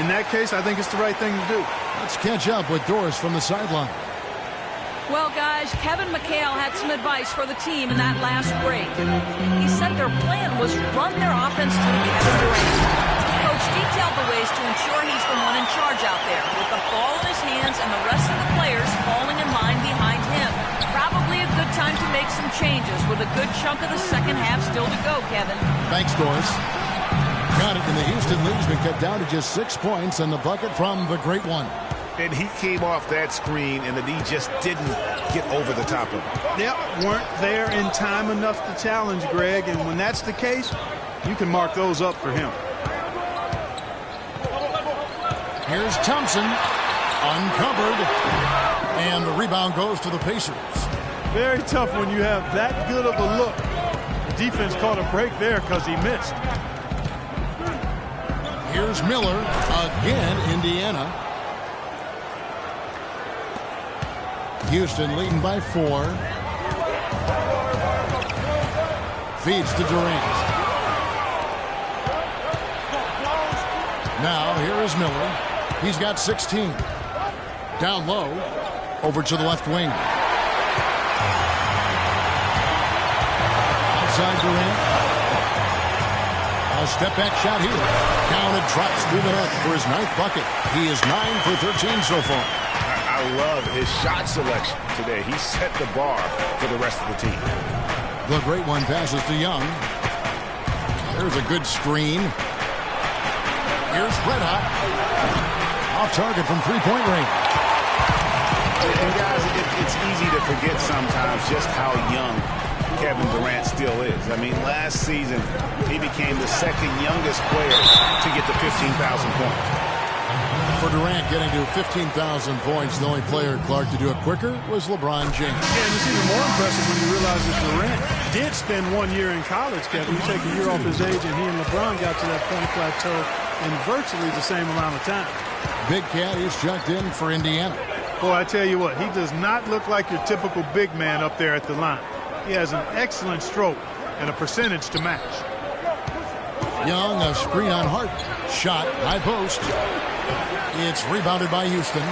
Speaker 3: In that case, I think it's the right thing to do.
Speaker 2: Let's catch up with Doris from the sideline.
Speaker 5: Well, guys, Kevin McHale had some advice for the team in that last break. He said their plan was run their offense through Kevin Durant. The coach detailed the ways to ensure he's the one in charge out there, with the ball in his hands and the rest of the players falling in line behind him. Probably a good time to make some changes with a good chunk of the second half still to go, Kevin.
Speaker 2: Thanks, Doris. Got it, and the Houston lead's been cut down to just 6 points, and the bucket from the Great One.
Speaker 4: And he came off that screen, and the D just didn't get over the top of him.
Speaker 3: Yep, weren't there in time enough to challenge Greg, and when that's the case, you can mark those up for him.
Speaker 2: Here's Thompson, uncovered, and the rebound goes to the Pacers.
Speaker 3: Very tough when you have that good of a look. The defense caught a break there because he missed.
Speaker 2: Here's Miller, again, Indiana. Houston leading by 4. Feeds to Durant. Now here is Miller. He's got 16. Down low. Over to the left wing. Outside Durant. A step back shot here. Down and drops through the net for his 9th bucket. He is 9 for 13 so far.
Speaker 4: I love his shot selection today. He set the bar for the rest of the team.
Speaker 2: The Great One passes to Young. There's a good screen. Here's Red Hot. Off target from three-point range.
Speaker 4: And guys, it's easy to forget sometimes just how young Kevin Durant still is. I mean, last season, he became the second youngest player to get to 15,000 points.
Speaker 2: For Durant getting to 15,000 points, the only player, Clark, to do it quicker was LeBron James.
Speaker 3: Yeah, and it's even more impressive when you realize that Durant did spend 1 year in college, Kevin. You take a year off his age, and he and LeBron got to that point plateau in virtually the same amount of time.
Speaker 2: Big Cat is checked in for Indiana.
Speaker 3: Boy, I tell you what, he does not look like your typical big man up there at the line. He has an excellent stroke and a percentage to match.
Speaker 2: Young, a screen on Hart. Shot, high post. It's rebounded by Houston.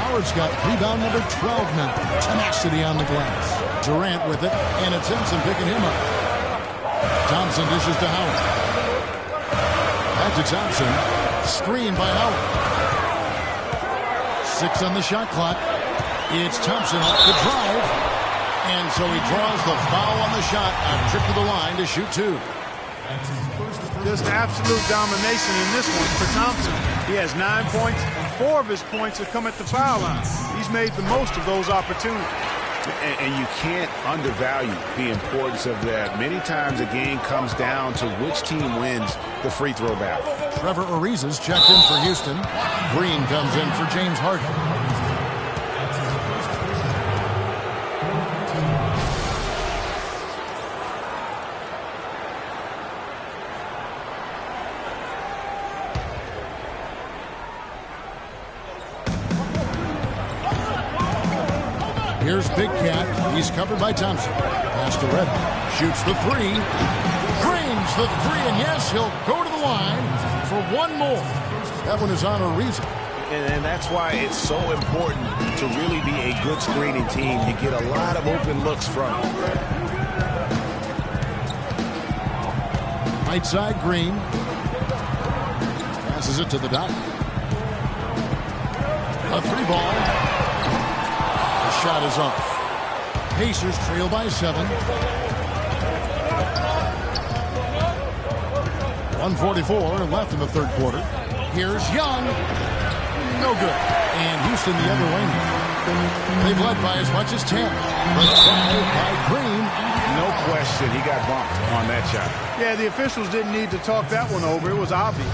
Speaker 2: Howard's got rebound number 12 now. Tenacity on the glass. Durant with it, and it's Simpson picking him up. Thompson dishes to Howard. Back to Thompson. Screen by Howard. 6 on the shot clock. It's Thompson up the drive. And so he draws the foul on the shot. A trip to the line to shoot 2.
Speaker 3: Just absolute domination in this one for Thompson. He has 9 points, and 4 of his points have come at the foul line. He's made the most of those opportunities.
Speaker 4: And you can't undervalue the importance of that. Many times a game comes down to which team wins the free throw battle.
Speaker 2: Trevor Ariza's checked in for Houston. Green comes in for James Harden. Here's Big Cat. He's covered by Thompson. Pass to Red. Shoots the 3. Drains the 3, and yes, he'll go to the line for 1 more. That one is on Ariza.
Speaker 4: And that's why it's so important to really be a good screening team. You get a lot of open looks from it.
Speaker 2: Right side, Green. Passes it to the dot. A 3 ball. Shot is off. Pacers trail by 7. 1:44 left in the third quarter. Here's Young. No good. And Houston the other way. They've led by as much as 10. But by Green.
Speaker 4: No question, he got bumped on that shot.
Speaker 3: Yeah, the officials didn't need to talk that one over. It was obvious.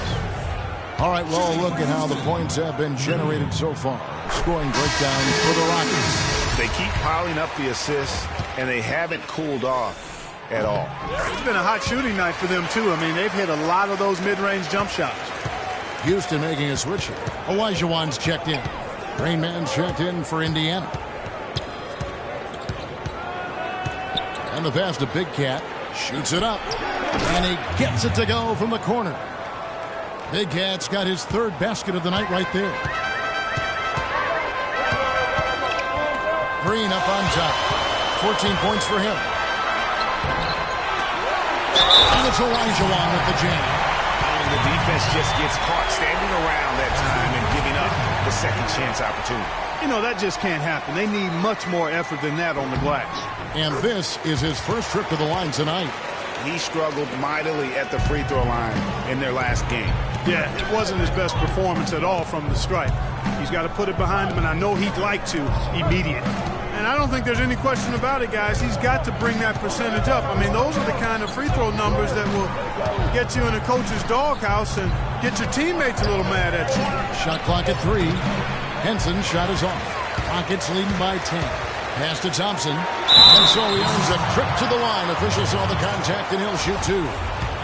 Speaker 2: All right, well, look at how the points have been generated so far. Scoring breakdown for the Rockets.
Speaker 4: They keep piling up the assists, and they haven't cooled off at all.
Speaker 3: It's been a hot shooting night for them, too. I mean, they've hit a lot of those mid-range jump shots.
Speaker 2: Houston making a switch here. Olajuwon's checked in. Rain Man's checked in for Indiana. And the pass to Big Cat. Shoots it up. And he gets it to go from the corner. Big Cat's got his third basket of the night right there. Green up on top. 14 points for him. And it's Olajuwon with the jam.
Speaker 4: And the defense just gets caught standing around that time and giving up the second chance opportunity.
Speaker 3: You know, that just can't happen. They need much more effort than that on the glass.
Speaker 2: And this is his first trip to the line tonight.
Speaker 4: He struggled mightily at the free throw line in their last game.
Speaker 3: Yeah, it wasn't his best performance at all from the stripe. He's got to put it behind him, and I know he'd like to immediately. And I don't think there's any question about it, guys. He's got to bring that percentage up. I mean, those are the kind of free throw numbers that will get you in a coach's doghouse and get your teammates a little mad at you.
Speaker 2: Shot clock at 3. Henson's shot is off. Rockets leading by 10. Pass to Thompson. And so he earns a trip to the line. Official saw the contact, and he'll shoot 2.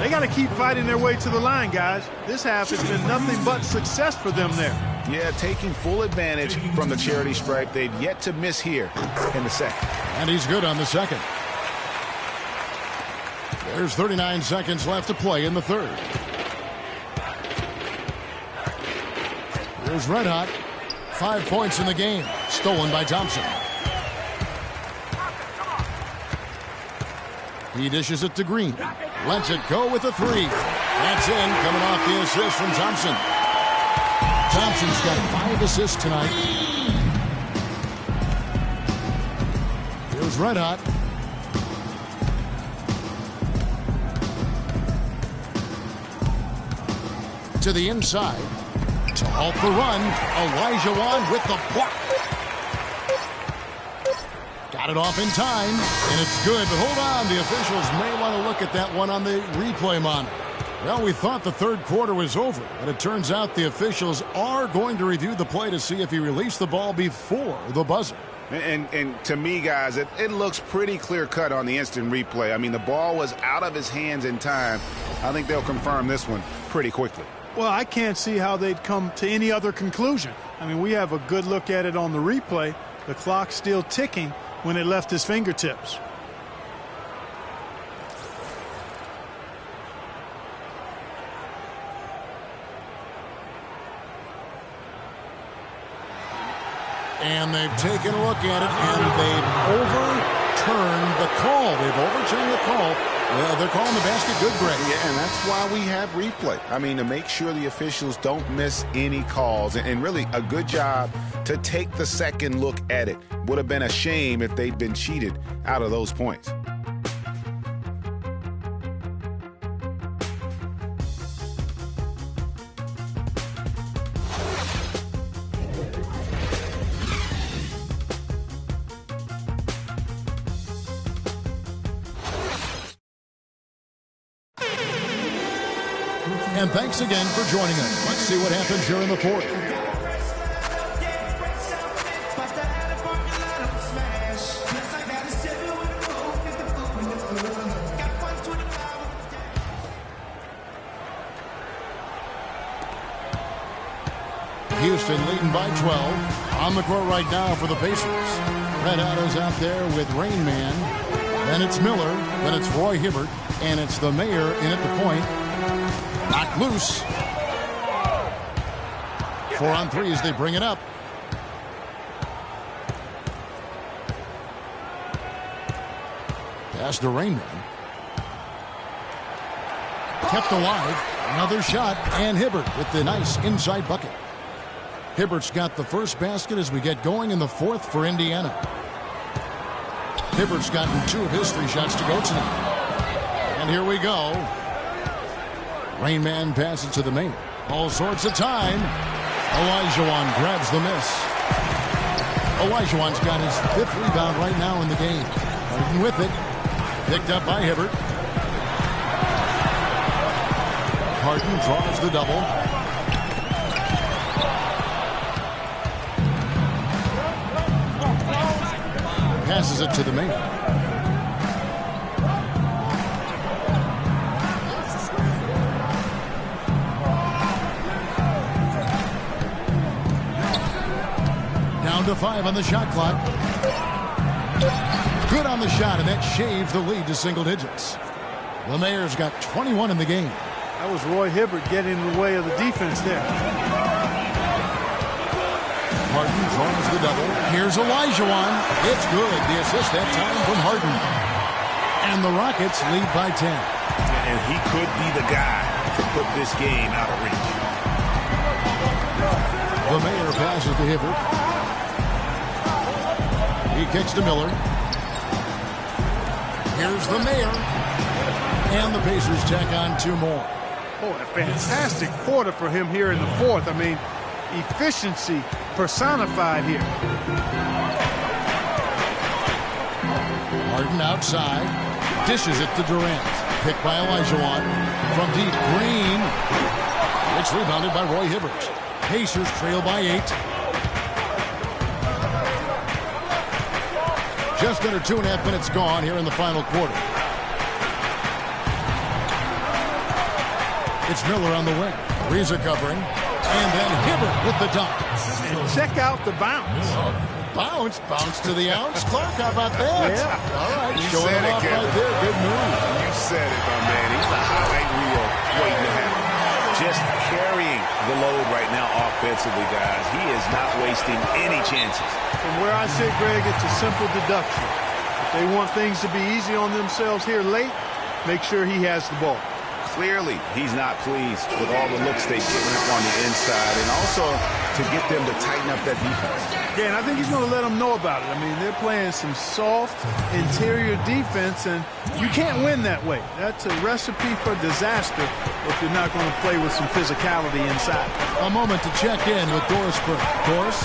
Speaker 3: They got to keep fighting their way to the line, guys. This half has been nothing but success for them there.
Speaker 4: Yeah, taking full advantage from the charity stripe. They've yet to miss here in the second.
Speaker 2: And he's good on the second. There's 39 seconds left to play in the third. Here's Red Hot. 5 points in the game. Stolen by Thompson. He dishes it to Green. Lets it go with a 3. That's in, coming off the assist from Thompson. Thompson's got 5 assists tonight. Here's Red Hot. To the inside. To halt the run. Olajuwon with the block. Got it off in time, and it's good. But hold on, the officials may want to look at that one on the replay monitor. Well, we thought the third quarter was over, but it turns out the officials are going to review the play to see if he released the ball before the buzzer.
Speaker 4: And to me, guys, it looks pretty clear-cut on the instant replay. I mean, the ball was out of his hands in time. I think they'll confirm this one pretty quickly.
Speaker 3: Well, I can't see how they'd come to any other conclusion. I mean, we have a good look at it on the replay. The clock's still ticking when it left his fingertips.
Speaker 2: And they've taken a look at it, and they've overturned the call. They've overturned the call. Well, they're calling the basket good, Greg.
Speaker 4: Yeah, and that's why we have replay. I mean, to make sure the officials don't miss any calls. And really, a good job to take the second look at it. Would have been a shame if they'd been cheated out of those points.
Speaker 2: And thanks again for joining us. Let's see what happens here in the fourth. Houston leading by 12. On the court right now for the Pacers. Red Otto's out there with Rain Man. Then it's Miller. Then it's Roy Hibbert. And it's the Mayor in at the point. Knocked loose. 4 on 3 as they bring it up. Pass to Rain Man. Kept alive. Another shot. And Hibbert with the nice inside bucket. Hibbert's got the first basket as we get going in the fourth for Indiana. Hibbert's gotten 2 of his 3 shots to go tonight. And here we go. Rain Man passes to the Mayor. All sorts of time. Olajuwon grabs the miss. Olajuwon's got his 5th rebound right now in the game. Harden with it. Picked up by Hibbert. Harden draws the double. Passes it to the Mayor. to 5 on the shot clock. Good on the shot, and that shaves the lead to single digits. The Mayor's got 21 in the game.
Speaker 3: That was Roy Hibbert getting in the way of the defense there.
Speaker 2: Harden throws the double. Here's Olajuwon. It's good. The assist that time from Harden. And the Rockets lead by 10.
Speaker 4: And he could be the guy to put this game out of reach.
Speaker 2: The Mayor passes to Hibbert. He kicks to Miller. Here's the Mayor. And the Pacers tack on 2 more.
Speaker 3: Oh, a fantastic quarter for him here in the fourth. I mean, efficiency personified here.
Speaker 2: Harden outside. Dishes it to Durant. Picked by Olajuwon. From deep, Green. It's rebounded by Roy Hibbert. Pacers trail by 8. Just under 2.5 minutes gone here in the final quarter. It's Miller on the wing. Reza covering. And then Hibbert with the dunk.
Speaker 3: And check out the bounce.
Speaker 2: Bounce to the ounce. Clark, how about that?
Speaker 3: Yeah.
Speaker 2: All right,
Speaker 4: You
Speaker 2: showing
Speaker 4: said
Speaker 2: him
Speaker 4: it,
Speaker 2: off
Speaker 4: Kevin.
Speaker 2: right there. Good move.
Speaker 4: You said it, my man. He's a highlight reel waiting to happen. Just carrying the load right now offensively, guys. He is not wasting any chances.
Speaker 3: From where I sit, Greg, it's a simple deduction. If they want things to be easy on themselves here late, make sure he has the ball.
Speaker 4: Clearly, he's not pleased with all the looks they've given him on the inside, and also to get them to tighten up that defense.
Speaker 3: Yeah, and I think he's going to let them know about it. I mean, they're playing some soft interior defense, and you can't win that way. That's a recipe for disaster if you're not going to play with some physicality inside.
Speaker 2: A moment to check in with Doris Burke. Doris?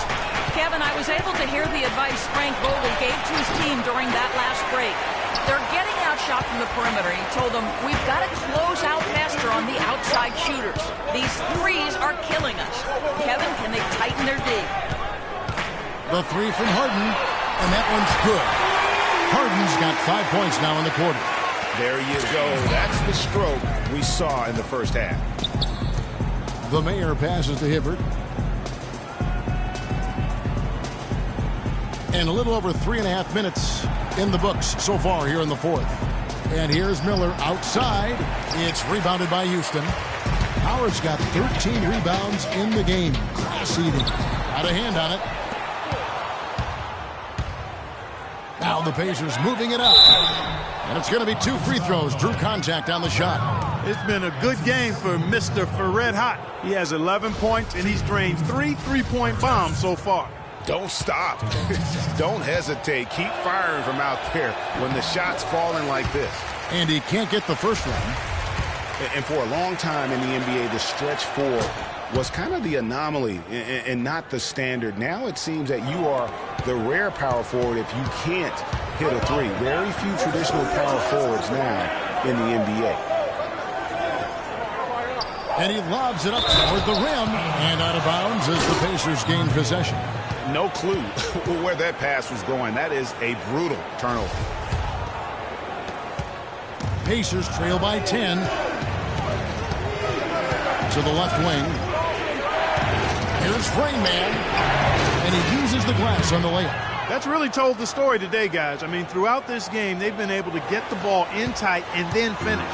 Speaker 5: Kevin, I was able to hear the advice Frank Vogel gave to his team during that last break. They're getting outshot from the perimeter. He told them, we've got to close out faster on the outside shooters. These threes are killing us. Kevin, can they tighten their D?
Speaker 2: The 3 from Harden, and that one's good. Harden's got 5 points now in the quarter.
Speaker 4: There you go. That's the stroke we saw in the first half.
Speaker 2: The Mayor passes to Hibbert. And a little over 3.5 minutes in the books so far here in the fourth. And here's Miller outside. It's rebounded by Houston. Howard's got 13 rebounds in the game. Class eating. Got a hand on it. Now the Pacers moving it up. And it's going to be 2 free throws. Drew contact on the shot.
Speaker 3: It's been a good game for Mr. Red Hot. He has 11 points, and he's drained 3 3-point bombs so far.
Speaker 4: Don't stop. Don't hesitate. Keep firing from out there when the shot's falling like this.
Speaker 2: And he can't get the first one.
Speaker 4: And for a long time in the NBA, the stretch 4 was kind of the anomaly and not the standard. Now it seems that you are the rare power forward if you can't hit a 3. Very few traditional power forwards now in the NBA.
Speaker 2: And he lobs it up toward the rim and out of bounds as the Pacers gain possession.
Speaker 4: No clue where that pass was going. That is a brutal turnover.
Speaker 2: Pacers trail by 10. To the left wing. Here's Rainman. And he uses the glass on the layup.
Speaker 3: That's really told the story today, guys. I mean, throughout this game, they've been able to get the ball in tight and then finish.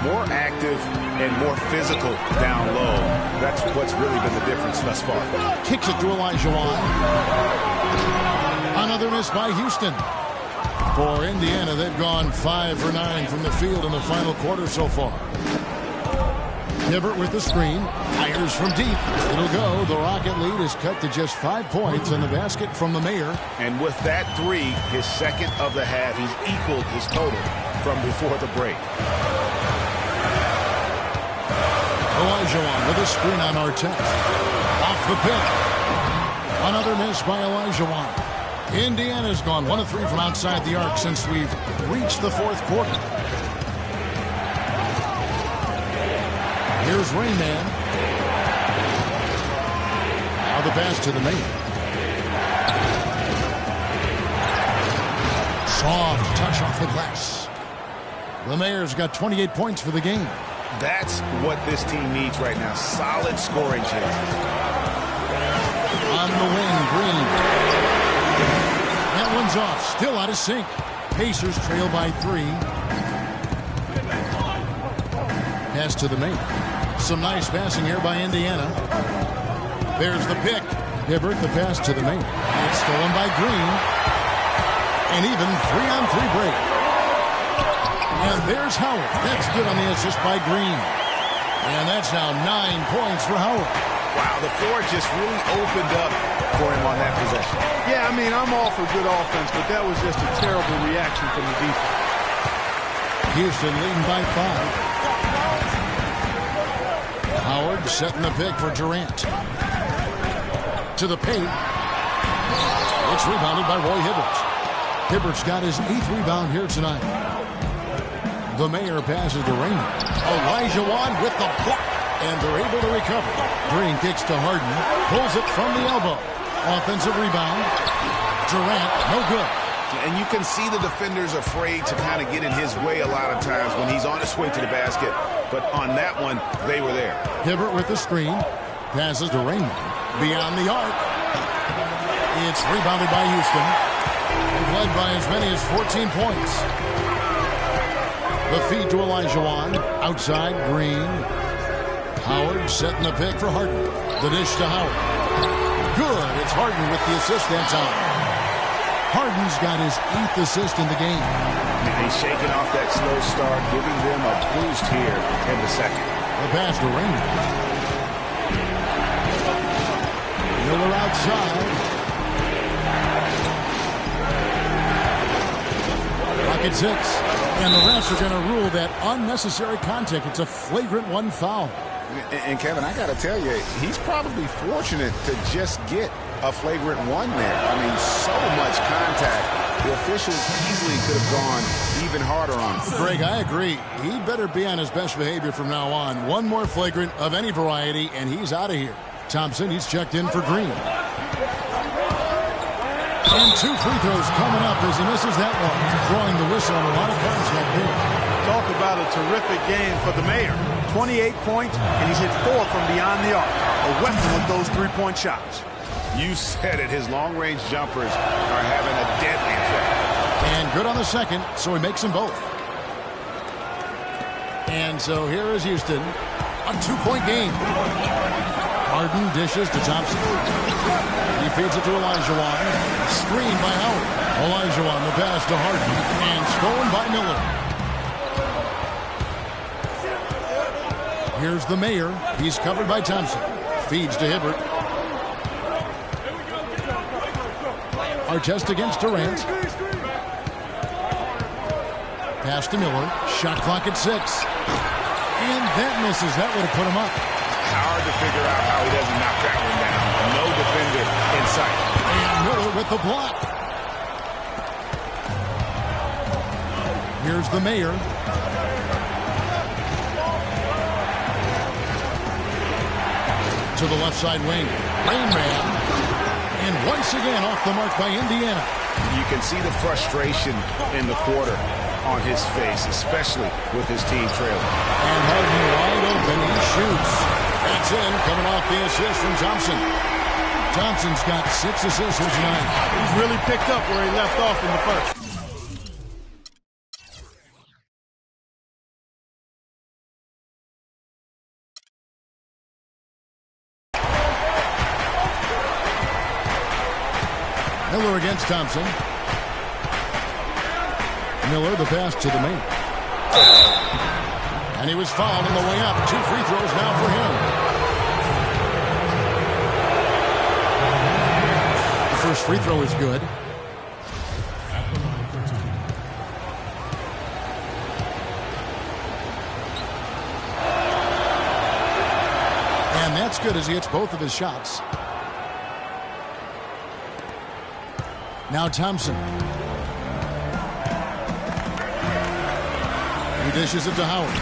Speaker 4: More active and more physical down low. That's what's really been the difference thus far.
Speaker 2: Kicks it to Olajuwon. Another miss by Houston. For Indiana, they've gone 5 for 9 from the field in the final quarter so far. Hibbert with the screen. Fires from deep. It'll go. The Rocket lead is cut to just 5 points in the basket from the Mayor.
Speaker 4: And with that 3, his second of the half, he's equaled his total from before the break.
Speaker 2: Olajuwon with a screen on Artest. Off the pick. Another miss by Olajuwon. Indiana's gone 1 of 3 from outside the arc since we've reached the fourth quarter. Here's Rainman. Now the pass to the Mayor. Soft touch off the glass. The Mayor's got 28 points for the game.
Speaker 4: That's what this team needs right now. Solid scoring chances.
Speaker 2: On the wing, Green. hands off. Still out of sync. Pacers trail by 3. Pass to the main. Some nice passing here by Indiana. There's the pick. Hibbert, the pass to the main. It's stolen by Green. And even 3-on-3 break. And there's Howard. That's good on the assist by Green. And that's now 9 points for Howard.
Speaker 4: Wow, the floor just really opened up for him on that possession.
Speaker 3: Yeah, I mean, I'm all for good offense, but that was just a terrible reaction from the defense.
Speaker 2: Houston leading by 5. Howard setting the pick for Durant. To the paint. It's rebounded by Roy Hibbert. Hibbert's got his 8th rebound here tonight. The Mayor passes to Raymond. Elijah Wan with the block. And they're able to recover. Green kicks to Harden. Pulls it from the elbow. Offensive rebound. Durant, no good.
Speaker 4: And you can see the defenders afraid to kind of get in his way a lot of times when he's on his way to the basket. But on that one, they were there.
Speaker 2: Hibbert with the screen. Passes to Raymond. Beyond the arc. It's rebounded by Houston. They've led by as many as 14 points. The feed to Elijah Wan. Outside, Green. Howard setting the pick for Harden. The dish to Howard. Good. It's Harden with the assist that time. Harden's got his 8th assist in the game.
Speaker 4: And he's shaking off that slow start, giving them a boost here in the second.
Speaker 2: The pass to Raymond. Miller outside. Rocket 6. And the refs are going to rule that unnecessary contact. It's a flagrant 1 foul.
Speaker 4: And Kevin, I got to tell you, he's probably fortunate to just get a flagrant 1 there. I mean, so much contact. The officials easily could have gone even harder on him.
Speaker 2: Greg, I agree. He better be on his best behavior from now on. One more flagrant of any variety, and he's out of here. Thompson, he's checked in for Green. And 2 free throws coming up as he misses that one. Drawing the whistle on a lot of contact here.
Speaker 3: Talk about a terrific game for the Mayor. 28 points, and he's hit 4 from beyond the arc. A weapon with those 3-point shots.
Speaker 4: You said it. His long-range jumpers are having a deadly effect.
Speaker 2: And good on the second, so he makes them both. And so here is Houston. A 2-point game. Harden dishes to Thompson. He feeds it to Elijah Wan. Screened by Howard. Elijah Wan, the pass to Harden. And stolen by Miller. Here's the Mayor. He's covered by Thompson. Feeds to Hibbert. Artest against Durant. Pass to Miller. Shot clock at 6. And that misses. That would have put him up.
Speaker 4: Hard to figure out how he doesn't knock that one down. No defender in sight.
Speaker 2: And Miller with the block. Here's the Mayor. To the left side wing. Rain Man. And once again off the mark by Indiana.
Speaker 4: You can see the frustration in the quarter on his face, especially with his team trailing.
Speaker 2: And Harden wide open. He shoots. That's in, coming off the assist from Thompson. Thompson's got 6 assists here tonight.
Speaker 3: He's really picked up where he left off in the first.
Speaker 2: Miller against Thompson. Miller, the pass to the main. And he was fouled on the way up. 2 free throws now for him. The first free throw is good. And that's good as he hits both of his shots. Now Thompson. He dishes it to Howard.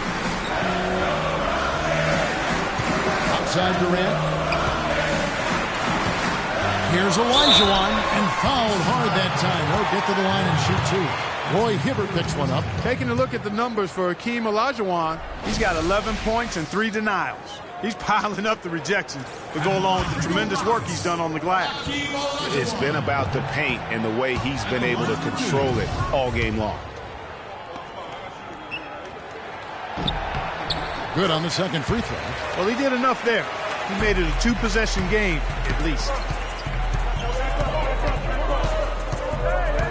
Speaker 2: Outside Durant. Here's Elijah Wan, and fouled hard that time. He'll get to the line and shoot 2. Roy Hibbert picks one up.
Speaker 3: Taking a look at the numbers for Hakeem Olajuwon, he's got 11 points and 3 denials. He's piling up the rejections to go along with the tremendous work he's done on the glass.
Speaker 4: It's been about the paint and the way he's been able to control it all game long.
Speaker 2: Good on the second free throw.
Speaker 3: Well, he did enough there. He made it a two-possession game, at least.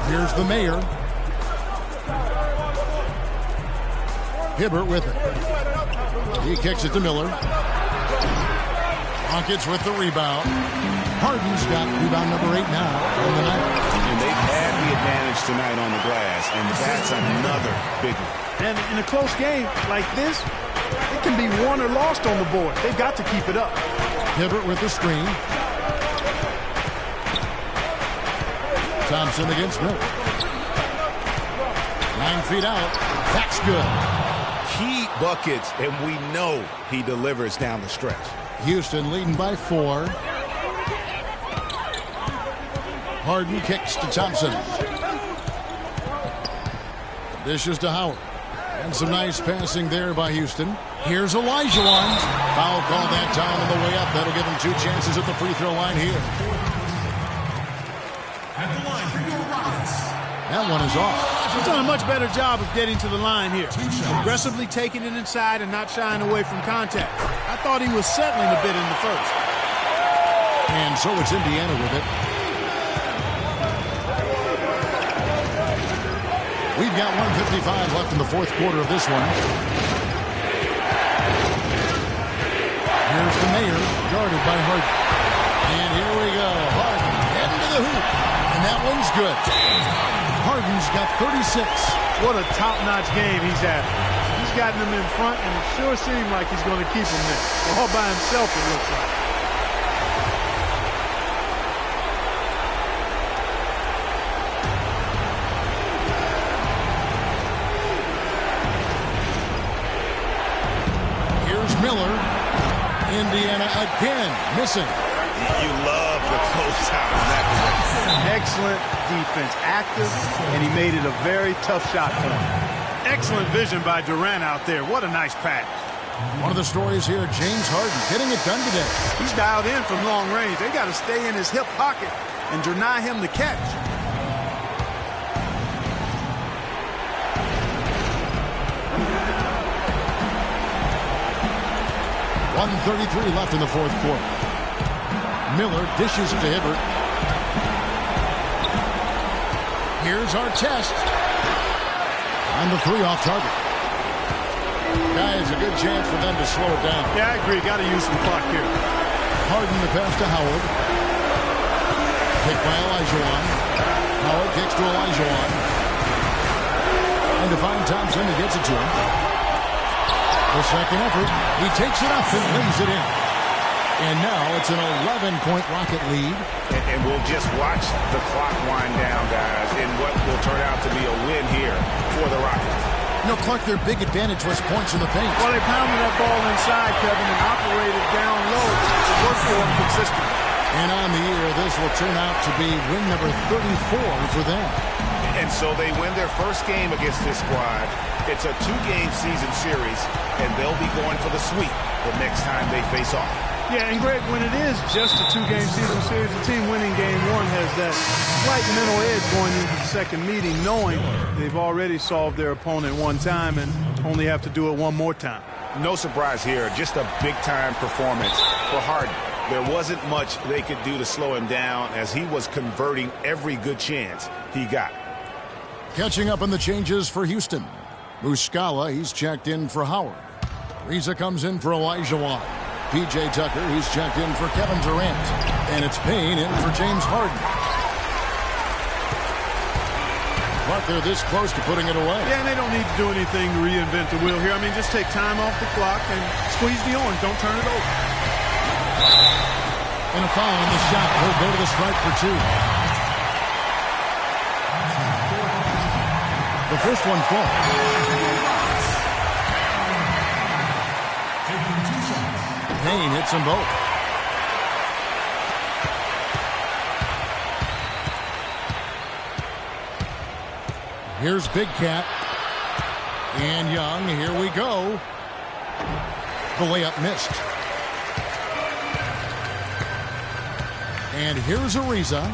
Speaker 2: Here's the mayor. Hibbert with it. He kicks it to Miller. Rockets with the rebound. Harden's got rebound number 8 now on the night.
Speaker 4: And they've had the advantage tonight on the glass, and that's another big one.
Speaker 3: And in a close game like this, it can be won or lost on the board. They've got to keep it up.
Speaker 2: Hibbert with the screen. Thompson against Miller. 9 feet out. That's good.
Speaker 4: Key buckets, and we know he delivers down the stretch.
Speaker 2: Houston leading by 4. Harden kicks to Thompson. Dishes to Howard. And some nice passing there by Houston. Here's Olajuwon. Foul call that time on the way up. That'll give him 2 chances at the free throw line here.
Speaker 1: At the line for your Rockets.
Speaker 2: That one is off.
Speaker 3: He's done a much better job of getting to the line here. Aggressively taking it inside and not shying away from contact. I thought he was settling a bit in the first.
Speaker 2: And so it's Indiana with it. We've got 1:55 left in the fourth quarter of this one. Here's the mayor, guarded by Harden. And here we go. Harden heading to the hoop. And that one's good. Harden's got 36.
Speaker 3: What a top-notch game he's had. He's gotten them in front, and it sure seemed like he's going to keep them there. All by himself, it looks like.
Speaker 2: Here's Miller. Indiana again missing.
Speaker 4: You love the closeout on that possession.
Speaker 3: Excellent defense, active, and he made it a very tough shot for him. Excellent vision by Durant out there. What a nice pass.
Speaker 2: One of the stories here, James Harden getting it done today.
Speaker 3: He's dialed in from long range. They got to stay in his hip pocket and deny him the catch.
Speaker 2: .133 left in the fourth quarter. Miller dishes to Hibbert. Here's Artest. And the 3 off target. Guys, a good chance for them to slow it down.
Speaker 3: Yeah, I agree. Got to use some clock here.
Speaker 2: Harden the pass to Howard. Kick by Olajuwon. Howard kicks to Olajuwon. And to find Thompson, he gets it to him. The second effort, he takes it up and lays it in. And now it's an 11-point Rocket lead.
Speaker 4: And we'll just watch the clock wind down, guys, in what will turn out to be a win here for the Rockets.
Speaker 2: You know, Clark, their big advantage was points in the paint.
Speaker 3: Well, they pounded that ball inside, Kevin, and operated down low to work for them consistently.
Speaker 2: And on the year, this will turn out to be win number 34 for them.
Speaker 4: And so they win their first game against this squad. It's a 2-game season series, and they'll be going for the sweep the next time they face off.
Speaker 3: Yeah, and Greg, when it is just a 2-game season series, the team winning game 1 has that slight mental edge going into the second meeting, knowing they've already solved their opponent one time and only have to do it one more time.
Speaker 4: No surprise here, just a big-time performance for Harden. There wasn't much they could do to slow him down as he was converting every good chance he got.
Speaker 2: Catching up on the changes for Houston. Muscala, he's checked in for Howard. Riza comes in for Olajuwon. P.J. Tucker, he's checked in for Kevin Durant. And it's Payne in for James Harden. But they're this close to putting it away.
Speaker 3: Yeah, and they don't need to do anything to reinvent the wheel here. I mean, just take time off the clock and squeeze the orange. Don't turn it over.
Speaker 2: And a foul on the shot. He'll go to the stripe for 2. The first one falls. Payne hits them both. Here's Big Cat. And Young, here we go. The layup missed. And here's Ariza.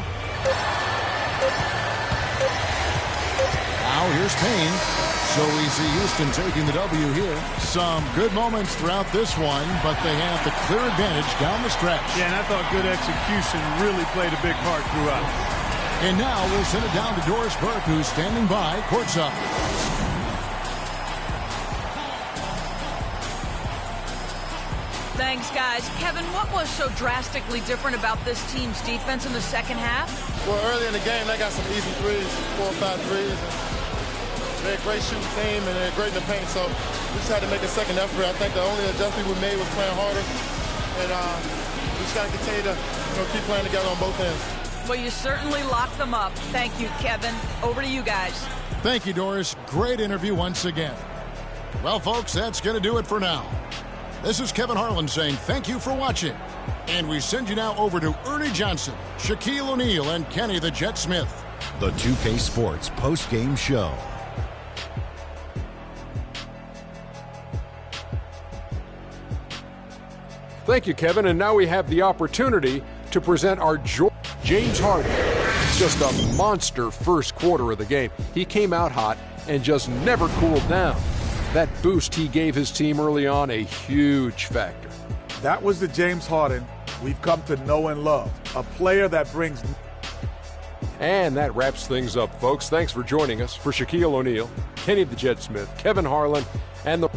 Speaker 2: Now here's Payne. So we see Houston taking the W here. Some good moments throughout this one, but they have the clear advantage down the stretch.
Speaker 3: Yeah, and I thought good execution really played a big part throughout.
Speaker 2: And now we'll send it down to Doris Burke, who's standing by courtside.
Speaker 5: Thanks, guys. Kevin, what was so drastically different about this team's defense in the second half?
Speaker 12: Well, early in the game, they got some easy threes, 4 or 5 threes. They're a great shooting team, and they're great in the paint, so we just had to make a second effort. I think the only adjustment we made was playing harder, and we just got to continue to keep playing together on both ends.
Speaker 5: Well, you certainly locked them up. Thank you, Kevin. Over to you guys.
Speaker 2: Thank you, Doris. Great interview once again. Well, folks, that's going to do it for now. This is Kevin Harlan saying thank you for watching. And we send you now over to Ernie Johnson, Shaquille O'Neal, and Kenny the Jet Smith.
Speaker 8: The 2K Sports post-game show.
Speaker 9: Thank you, Kevin. And now we have the opportunity to present our James Harden. Just a monster first quarter of the game. He came out hot and just never cooled down. That boost he gave his team early on, a huge factor.
Speaker 10: That was the James Harden we've come to know and love. A player that brings...
Speaker 9: And that wraps things up, folks. Thanks for joining us. For Shaquille O'Neal, Kenny the Jet Smith, Kevin Harlan, and the...